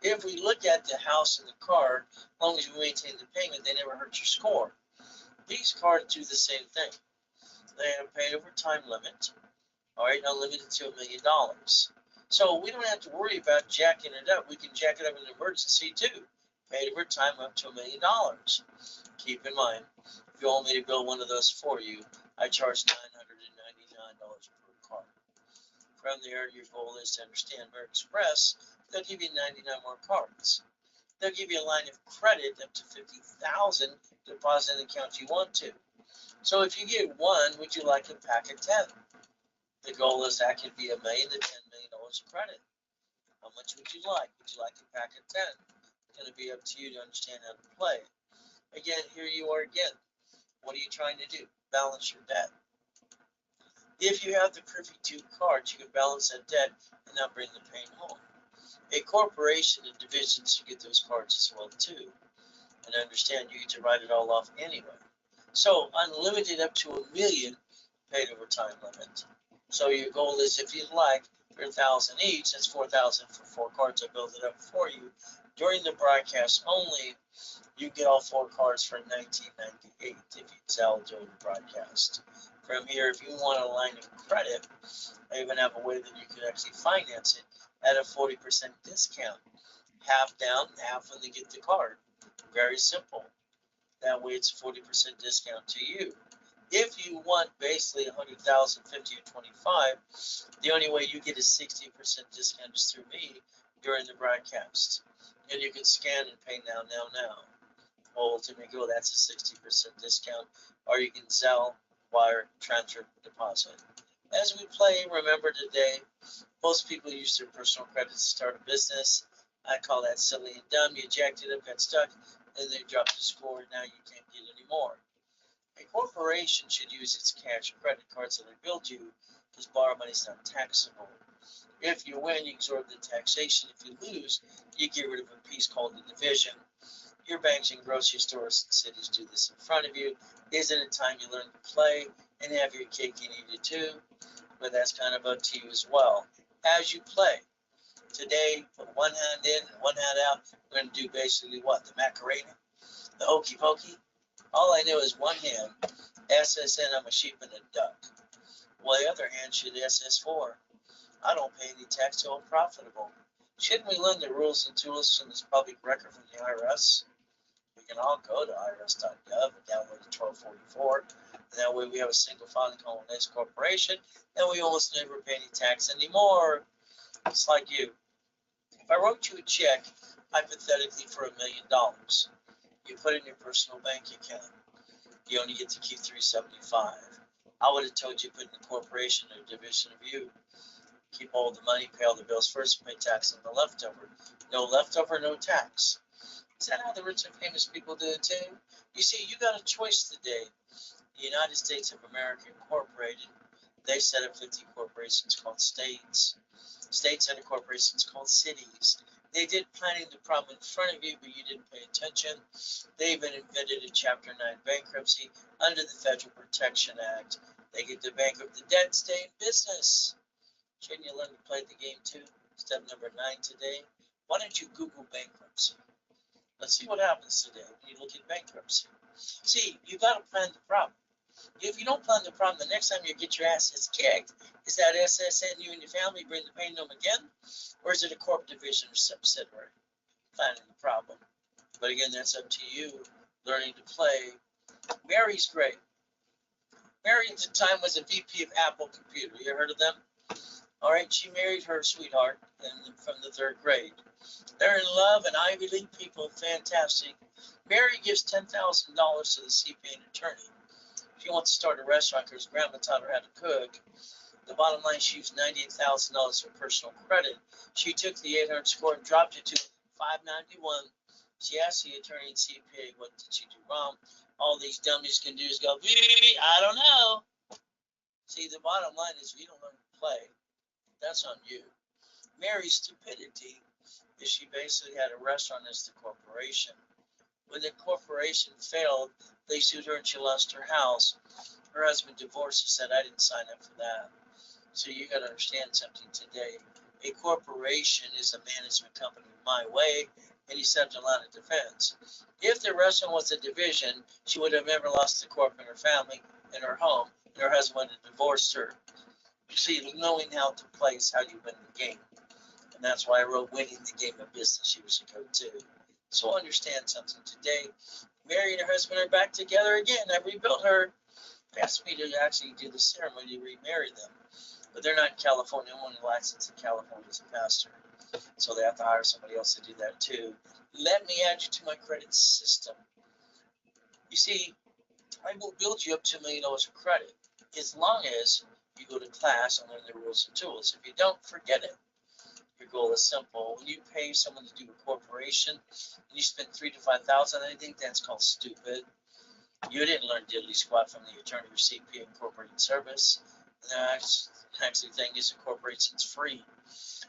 If we look at the house and the car, as long as you maintain the payment, they never hurt your score. These cards do the same thing. They have a pay over time limit, all right, unlimited to $1 million. So we don't have to worry about jacking it up. We can jack it up in an emergency too. Paid over time up to $1 million. Keep in mind, if you want me to build one of those for you, I charge $999 per card. From there, your goal is to understand American Express. They'll give you 99 more cards. They'll give you a line of credit up to $50,000 to deposit in the account you want to. So if you get one, would you like a pack of 10? The goal is that could be $1 million to $10 million of credit. How much would you like? Would you like a pack of 10? It's going to be up to you to understand how to play. Again, here you are again. What are you trying to do? Balance your debt. If you have the perfect 2 cards, you can balance that debt and not bring the pain home. A corporation and divisions, you get those cards as well too. And understand you get to write it all off anyway. So unlimited up to $1 million paid over time limit. So your goal is, if you like, for $1,000 each, that's $4,000 for 4 cards. I build it up for you. During the broadcast only, you get all 4 cards for $19.98 if you sell during the broadcast. From here, if you want a line of credit, I even have a way that you can actually finance it at a 40% discount. Half down, half when they get the card. Very simple. That way it's a 40% discount to you. If you want basically 100,000, 50 or 25, the only way you get a 60% discount is through me during the broadcast. And you can scan and pay now. Oh, to me go, that's a 60% discount. Or you can Zelle, wire, transfer, deposit. As we play, remember today, most people use their personal credit to start a business. I call that silly and dumb. You jacked it up, got stuck, and they dropped the score. Now you can't get any more. A corporation should use its cash or credit cards that they build you, because borrow money is not taxable. If you win, you absorb the taxation. If you lose, you get rid of a piece called a division. Your banks and grocery stores and cities do this in front of you. Isn't it time you learn to play and have your cake and eat it too? But that's kind of up to you as well. As you play, today, put one hand in and one hand out. We're going to do basically what? The Macarena? The hokey pokey? All I know is one hand, SSN, I'm a sheep and a duck. Well, the other hand should SS4. I don't pay any tax till I'm profitable. Shouldn't we learn the rules and tools from this public record from the IRS? We can all go to irs.gov and download the 1244. And that way we have a single filing column S corporation, and we almost never pay any tax anymore. It's like you. If I wrote you a check, hypothetically for $1 million, you put it in your personal bank account. You only get to keep $375. I would have told you put in a corporation or division of you. Keep all the money, pay all the bills first, pay tax on the leftover. No leftover, no tax. Is that how the rich and famous people do it too? You see, you got a choice today. The United States of America Incorporated, they set up 50 corporations called states. States set up corporations called cities. They did planning the problem in front of you, but you didn't pay attention. They even invented a Chapter 9 bankruptcy under the Federal Protection Act. They get to bankrupt the debt, stay in business. Shouldn't you learn to play the game too? Step number 9 today. Why don't you Google bankruptcy? Let's see what happens today when you look at bankruptcy. See, you got to plan the problem. If you don't plan the problem, the next time you get your assets kicked, is that SSN you and your family bring the pain to them again? Or is it a corporate division or subsidiary? Planning the problem. But again, that's up to you, learning to play. Mary's great. Mary at the time was a VP of Apple Computer. You heard of them? All right, she married her sweetheart from the 3rd grade. They're in love, and Ivy League people, fantastic. Mary gives $10,000 to the CPA and attorney. She wants to start a restaurant because grandma taught her how to cook. The bottom line, she used $98,000 for personal credit. She took the 800 score and dropped it to 591. She asked the attorney and CPA, what did she do wrong? All these dummies can do is go, I don't know. See, the bottom line is, if you don't learn to play, that's on you. Mary's stupidity is she basically had a restaurant as the corporation. When the corporation failed, they sued her and she lost her house. Her husband divorced. He said, I didn't sign up for that. So you got to understand something today. A corporation is a management company my way, and he stepped in line of defense. If the restaurant was a division, she would have never lost the corp in her family, in her home, and her husband would have divorced her. You see, knowing how to play is how you win the game. And that's why I wrote Winning the Game of Business years ago too. So understand something today. Mary and her husband are back together again. I rebuilt her. They asked me to actually do the ceremony to remarry them. But they're not in California. I'm only licensed in California as a pastor. So they have to hire somebody else to do that too. Let me add you to my credit system. You see, I will build you up to $1 million of credit as long as you go to class and learn the rules and tools. If you don't, forget it. Your goal is simple. When you pay someone to do a corporation and you spend $3,000 to $5,000, I think that's called stupid. You didn't learn diddly squat from the attorney or CPA incorporated service. And the actually thing is, a corporation's free.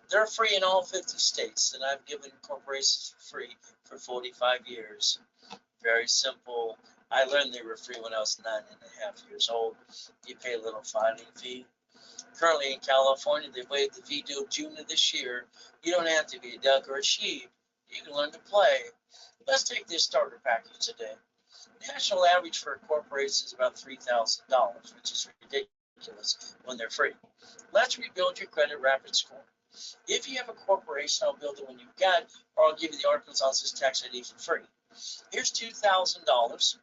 They're free in all 50 states, and I've given corporations for free for 45 years. Very simple. I learned they were free when I was 9.5 years old. You pay a little filing fee. Currently in California, they waived the fee till June of this year. You don't have to be a duck or a sheep. You can learn to play. Let's take this starter package today. National average for a corporation is about $3,000, which is ridiculous when they're free. Let's rebuild your credit rapid score. If you have a corporation, I'll build it when you've got, or I'll give you the Arkansas tax ID for free. Here's $2,000,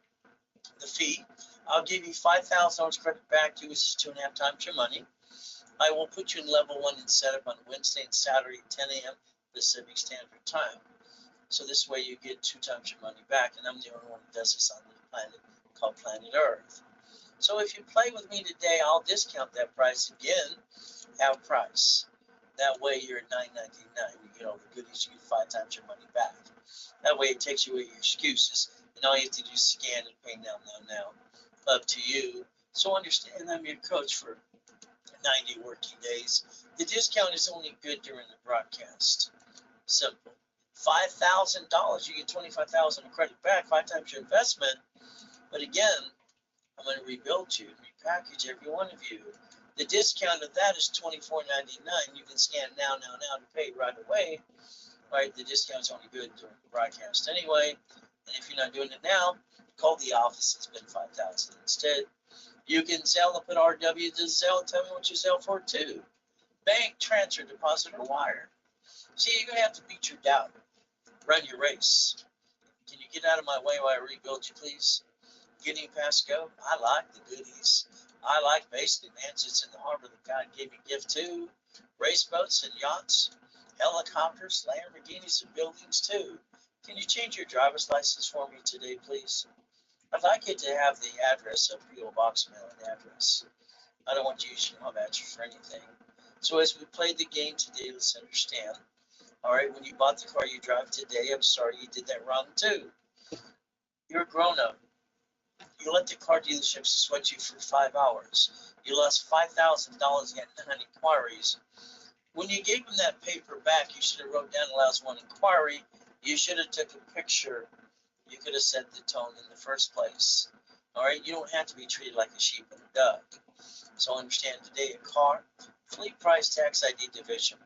the fee. I'll give you $5,000 credit back to you, which is 2.5 times your money. I will put you in level 1 and set up on Wednesday and Saturday at 10 a.m. Pacific Standard Time. So this way you get 2 times your money back, and I'm the only one who does this on the planet called Planet Earth. So if you play with me today, I'll discount that price again, half price. That way you're at $9.99. You get all the goodies, you get 5 times your money back. That way it takes away your excuses, and all you have to do is scan and pay now. Up to you. So understand I'm your coach for 90 working days. The discount is only good during the broadcast. Simple. $5,000, you get $25,000 of credit back, 5 times your investment. But again, I'm going to rebuild you, repackage every one of you. The discount of that is $24.99. You can scan now to pay right away. Right, the discount's only good during the broadcast anyway. And if you're not doing it now, call the office and spend $5,000 instead. You can sell and put RW to sell and tell me what you sell for too. Bank, transfer, deposit, or wire. See, you're going to have to beat your doubt. Run your race. Can you get out of my way while I rebuild you, please? Getting past go. I like the goodies. I like basically mansions in the harbor that God gave me gift to. Race boats and yachts. Helicopters, Lamborghinis, and buildings too. Can you change your driver's license for me today, please? I'd like you to have the address of P.O. Box mailing address. I don't want to use your home address for anything. So as we play the game today, let's understand. All right, when you bought the car you drive today, I'm sorry you did that wrong too. You're a grown-up. You let the car dealership sweat you for 5 hours. You lost $5,000 getting 9 inquiries. When you gave them that paper back, you should have wrote down the last one inquiry. You should have took a picture. You could have set the tone in the first place. All right, you don't have to be treated like a sheep and a duck. So understand today, a car, fleet price tax ID division.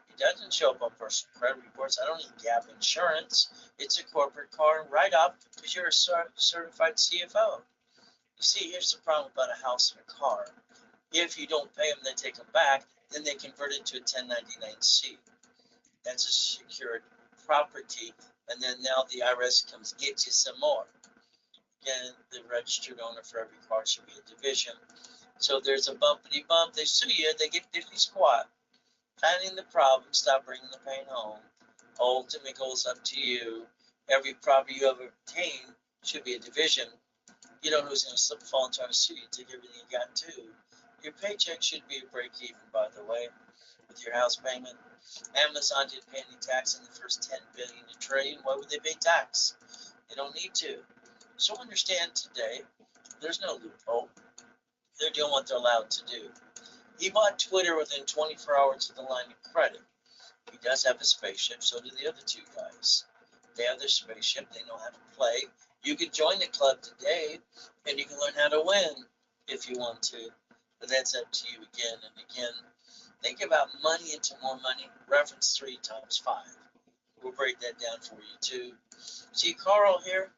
It doesn't show up on personal credit reports. I don't need gap insurance. It's a corporate car right up because you're a certified CFO. You see, here's the problem about a house and a car. If you don't pay them, they take them back. Then they convert it to a 1099-C. That's a secured property, and then now the IRS comes get you some more. Again, the registered owner for every car should be a division. So if there's a bumpity bump, they sue you, they get diddly squat. Finding the problem, stop bringing the pain home. Ultimate goals up to you. Every property you ever obtained should be a division. You don't know who's going to slip, fall, and try to sue you. Take everything you got too. Your paycheck should be a break even, by the way, with your house payment. Amazon didn't pay any tax in the first $10 billion to trade. Why would they pay tax? They don't need to. So understand today, there's no loophole. They're doing what they're allowed to do. He bought Twitter within 24 hours of the line of credit. He does have a spaceship, so do the other 2 guys. They have their spaceship, they know how to play. You can join the club today, and you can learn how to win if you want to. But that's up to you again and again. Think about money into more money. Reference 3 times 5. We'll break that down for you too. See Carl here?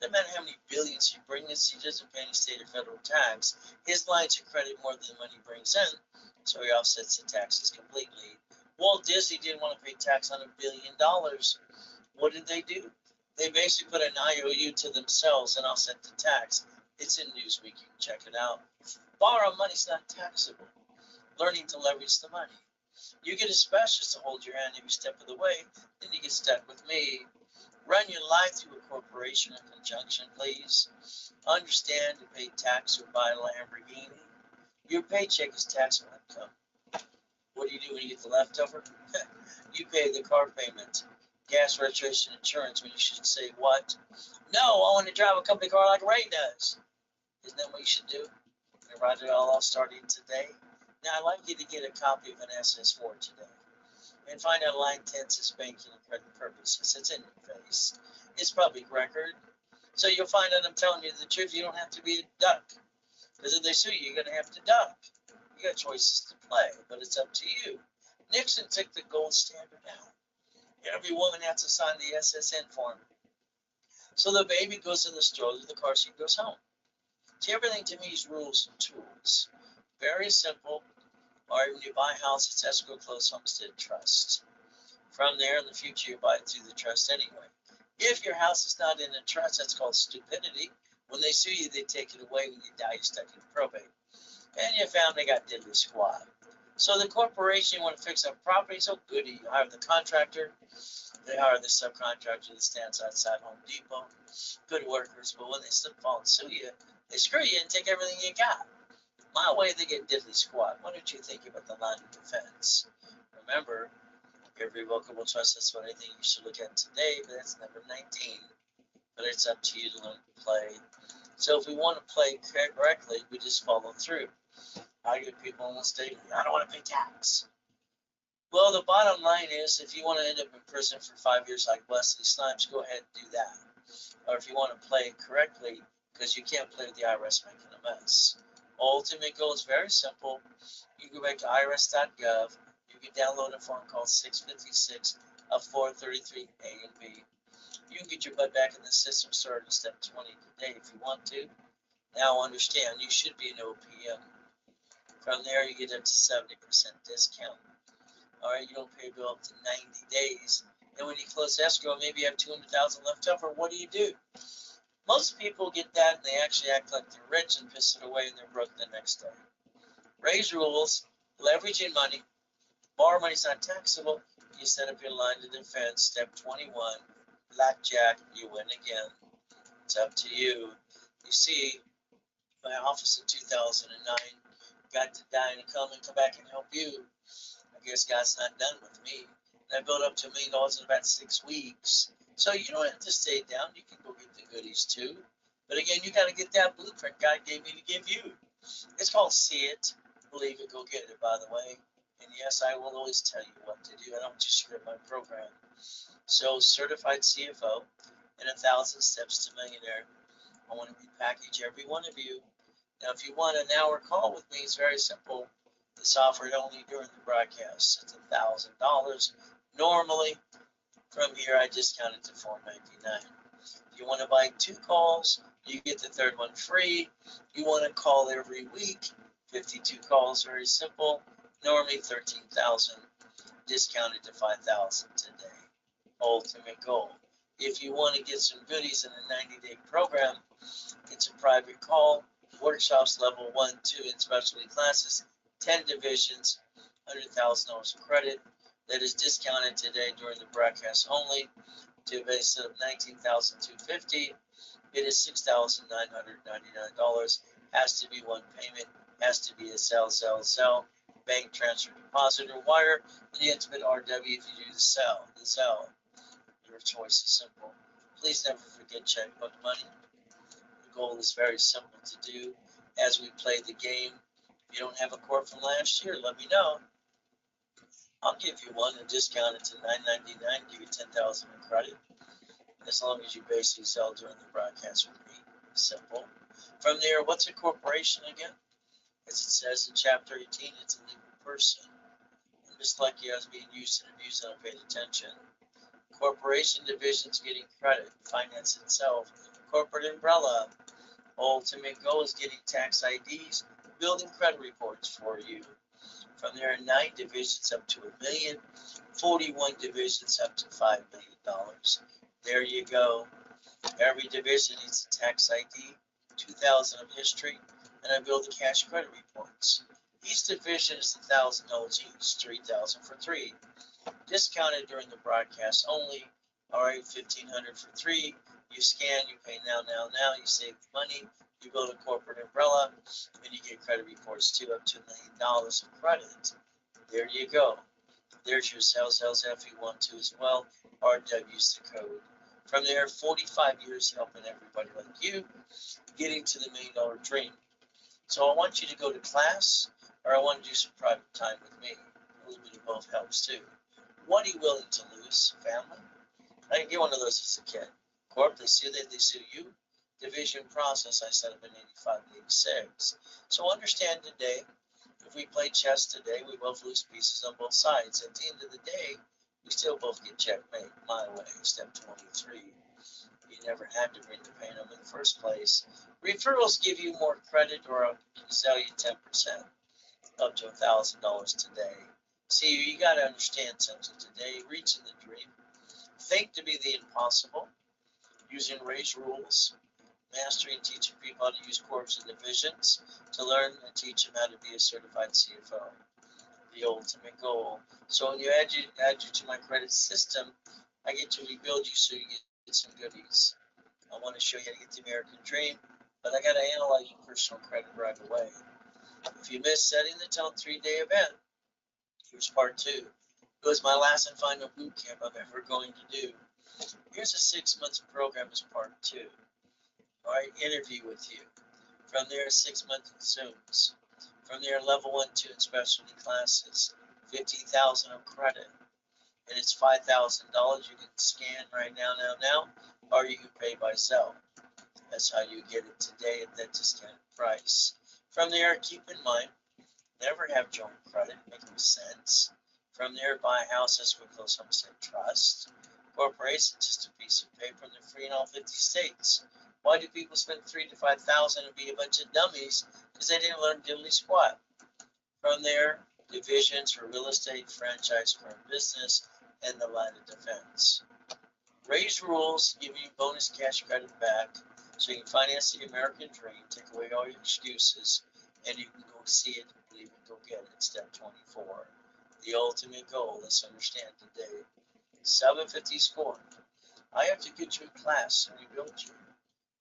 No matter how many billions he brings, he doesn't pay any state or federal tax. His lines of credit more than the money he brings in, so he offsets the taxes completely. Walt Disney didn't want to pay tax on $1 billion. What did they do? They basically put an IOU to themselves and offset the tax. It's in Newsweek. You can check it out. Borrow money's not taxable. Learning to leverage the money. You get a specialist to hold your hand every step of the way, then you get stuck with me. Run your life through a corporation in conjunction, please. Understand to pay tax or buy a Lamborghini. Your paycheck is taxable income. What do you do when you get the leftover? You pay the car payment, gas, registration, insurance, when you should say what? No, I want to drive a company car like Ray does. Isn't that what you should do? You write it all off starting today. Now, I'd like you to get a copy of an SS4 today and find out line 10 says banking and credit purposes. It's in your face. It's public record. So you'll find out I'm telling you the truth. You don't have to be a duck. Because if they sue you, you're going to have to duck. You got choices to play, but it's up to you. Nixon took the gold standard out. Every woman has to sign the SSN form. So the baby goes in the stroller, the car seat goes home. See, everything to me is rules and tools. Very simple. Or when you buy a house, it's escrow, close, homestead, trust. From there, in the future, you buy it through the trust anyway. If your house is not in a trust, that's called stupidity. When they sue you, they take it away. When you die, you're stuck in probate. And your family got diddly squat. So the corporation want to fix up property, so goody. You hire the contractor. They hire the subcontractor that stands outside Home Depot. Good workers, but when they slip, fall, and sue you, they screw you and take everything you got. My way, they get diddly squat. Why don't you think about the line of defense? Remember, irrevocable trust, that's what I think you should look at today, but that's number 19. But it's up to you to learn to play. So if we want to play correctly, we just follow through. I get people almost daily, I don't want to pay tax. Well, the bottom line is, if you want to end up in prison for 5 years like Wesley Snipes, go ahead and do that. Or if you want to play correctly, because you can't play with the IRS making a mess. Ultimate goal is very simple. You go back to irs.gov. You can download a form called 656 of 433A and B. You can get your butt back in the system starting step 20 today if you want to. Now understand, you should be an OPM. From there, you get up to 70% discount. All right, you don't pay a bill up to 90 days. And when you close escrow, maybe you have 200,000 left over. What do? Most people get that and they actually act like they're rich and piss it away and they're broke the next day. Raise rules, leveraging money. Borrow money's not taxable. You set up your line of defense. Step 21, blackjack, you win again. It's up to you. You see, my office in 2009 got to die and come back and help you. I guess God's not done with me. And I built up to $1 million in about 6 weeks. So you don't have to stay down. You can go get the goodies too. But again, you got to get that blueprint God gave me to give you. It's called See It, Believe It, Go Get It, by the way. And yes, I will always tell you what to do. I don't just script my program. So certified CFO and 1,000 steps to millionaire. I want to repackage every one of you. Now, if you want an hour call with me, it's very simple. It's offered only during the broadcast. It's $1,000. Normally, from here, I discount it to $499. If you want to buy 2 calls, you get the 3rd one free. You want to call every week, 52 calls, very simple. Normally 13,000, discounted to 5,000 today. Ultimate goal. If you want to get some goodies in a 90-day program, it's a private call, workshops level 1, 2, and specialty classes, 10 divisions, $100,000 credit. That is discounted today during the broadcast only to a base of $19,250. It is $6,999. Has to be one payment. Has to be a sell. Bank transfer, deposit, or wire. And the ultimate RW if you do the sell. Your choice is simple. Please never forget checkbook money. The goal is very simple to do as we play the game. If you don't have a quote from last year, let me know. I'll give you one and discount it to $999, give you $10,000 in credit, as long as you basically sell during the broadcast with me. Simple. From there, what's a corporation again? As it says in Chapter 18, it's a legal person. And just like you, I was being used and abused and I paid attention. Corporation division's getting credit, finance itself. Corporate umbrella. Ultimate goal is getting tax IDs, building credit reports for you. From there, 9 divisions up to $1 million, 41 divisions up to $5 million. There you go. Every division needs a tax ID, 2,000 of history, and I build the cash credit reports. Each division is $1,000 each, 3,000 for 3. Discounted during the broadcast only. All right, $1,500 for 3. You scan, you pay now. You save money. You build a corporate umbrella, and you get credit reports too, up to $1 million of credit. There you go. There's your sales if you want to as well. RW's the code. From there, 45 years helping everybody like you, getting to the $1 million dream. So I want you to go to class, or I want to do some private time with me. A little bit of both helps too. What are you willing to lose? Family? I didn't get one of those as a kid. Corp, they sue you. Division process I set up in 85 and 86. So understand today, if we play chess today, we both lose pieces on both sides. At the end of the day, we still both get checkmate my way. Step 23. You never had to bring the pain up in the first place. Referrals give you more credit, or I'll sell you 10%, up to $1,000 today. See, you got to understand something today. Reaching the dream. Think to be the impossible. using Ray's rules, mastering and teaching people how to use corps and divisions to learn and teach them how to be a certified CFO. The ultimate goal. So when you add you to my credit system, I get to rebuild you so you get some goodies. I want to show you how to get the American dream, but I got to analyze your personal credit right away. If you missed setting the tone 3-day event, here's part 2. It was my last and final boot camp I'm ever going to do. Here's a 6 months program as part 2. All right, interview with you. From there, 6 months Zooms. From there, level 1, 2 and specialty classes. 15,000 of credit. And it's $5,000 you can scan right now, or you can pay by Zelle. That's how you get it today at that discounted price. From there, keep in mind, never have joint credit, make no sense. From there, buy a house as quickly as Homestead Trust. Corporation, just a piece of paper, and they're free in all 50 states. Why do people spend $3,000 to $5,000 and be a bunch of dummies? Because they didn't learn diddly squat. From there, divisions for real estate, franchise, current business, and the line of defense. Ray's rules give you bonus cash credit back so you can finance the American dream, take away all your excuses, and you can go see it, believe it, go get it. Step 24. The ultimate goal, let's understand today. 750 score. I have to get you a class and rebuild you.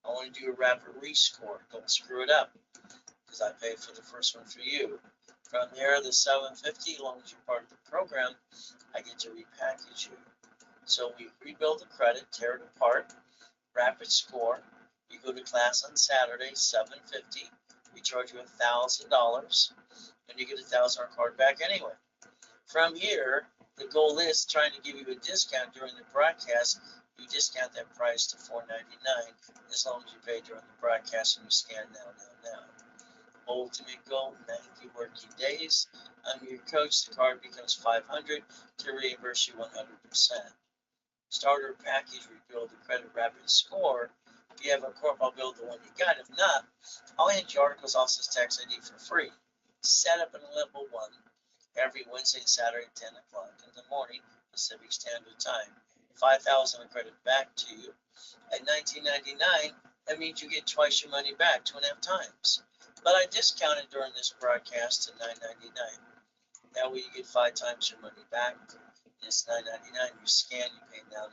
I want to do a rapid rescore. Don't screw it up, because I paid for the first one for you. From there, the 750, as long as you're part of the program, I get to repackage you. So we rebuild the credit, tear it apart, rapid score. You go to class on Saturday, 750. We charge you $1,000, and you get a $1,000 card back anyway. From here, the goal is trying to give you a discount during the broadcast. You discount that price to $4.99 as long as you pay during the broadcast and you scan now. Ultimate goal, 90 working days. I'm your coach. The card becomes $500 to reimburse you 100%. Starter package, rebuild the credit rapid score. If you have a corp, I'll build the one you got. If not, I'll hand you articles, office tax ID for free. Set up in level 1 every Wednesday and Saturday at 10 o'clock in the morning Pacific Standard Time. 5,000 credit back to you. At $19.99, that means you get twice your money back, 2.5 times. But I discounted during this broadcast to $9.99. That way you get 5 times your money back. It's $9.99. You scan, you pay now.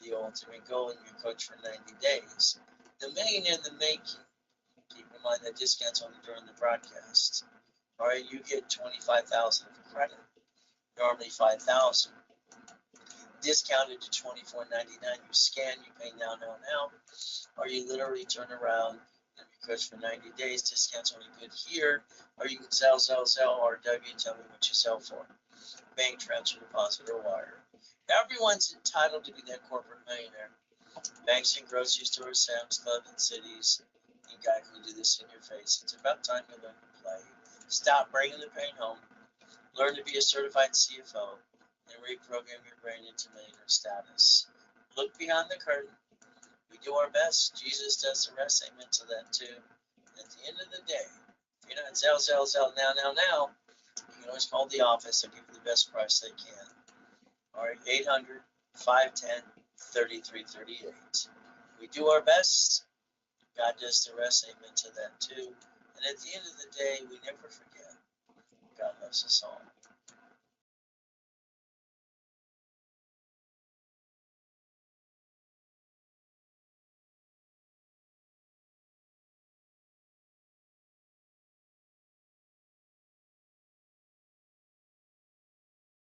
The ultimate goal, and your coach for 90 days. The million in the making. Keep in mind that discount's only during the broadcast. All right, you get 25,000 of credit. Normally 5,000. Discounted to $24.99. You scan, you pay now. Or you literally turn around and your coach for 90 days. Discount's only good here. Or you can sell, or W, tell me what you sell for. Bank transfer, deposit, or wire. Everyone's entitled to be that corporate millionaire. Banks and grocery stores, Sam's Club, and cities. You guys can do this in your face. It's about time you learn to play. Stop bringing the pain home. Learn to be a certified CFO and reprogram your brain into millionaire status. Look beyond the curtain. We do our best. Jesus does the rest. Amen to that too. At the end of the day, if you're not sell now, you can always call the office. They'll give you the best price they can. All right, 800-510-3338. We do our best. God does the rest. Amen to that too. And at the end of the day, we never forget. God loves us all.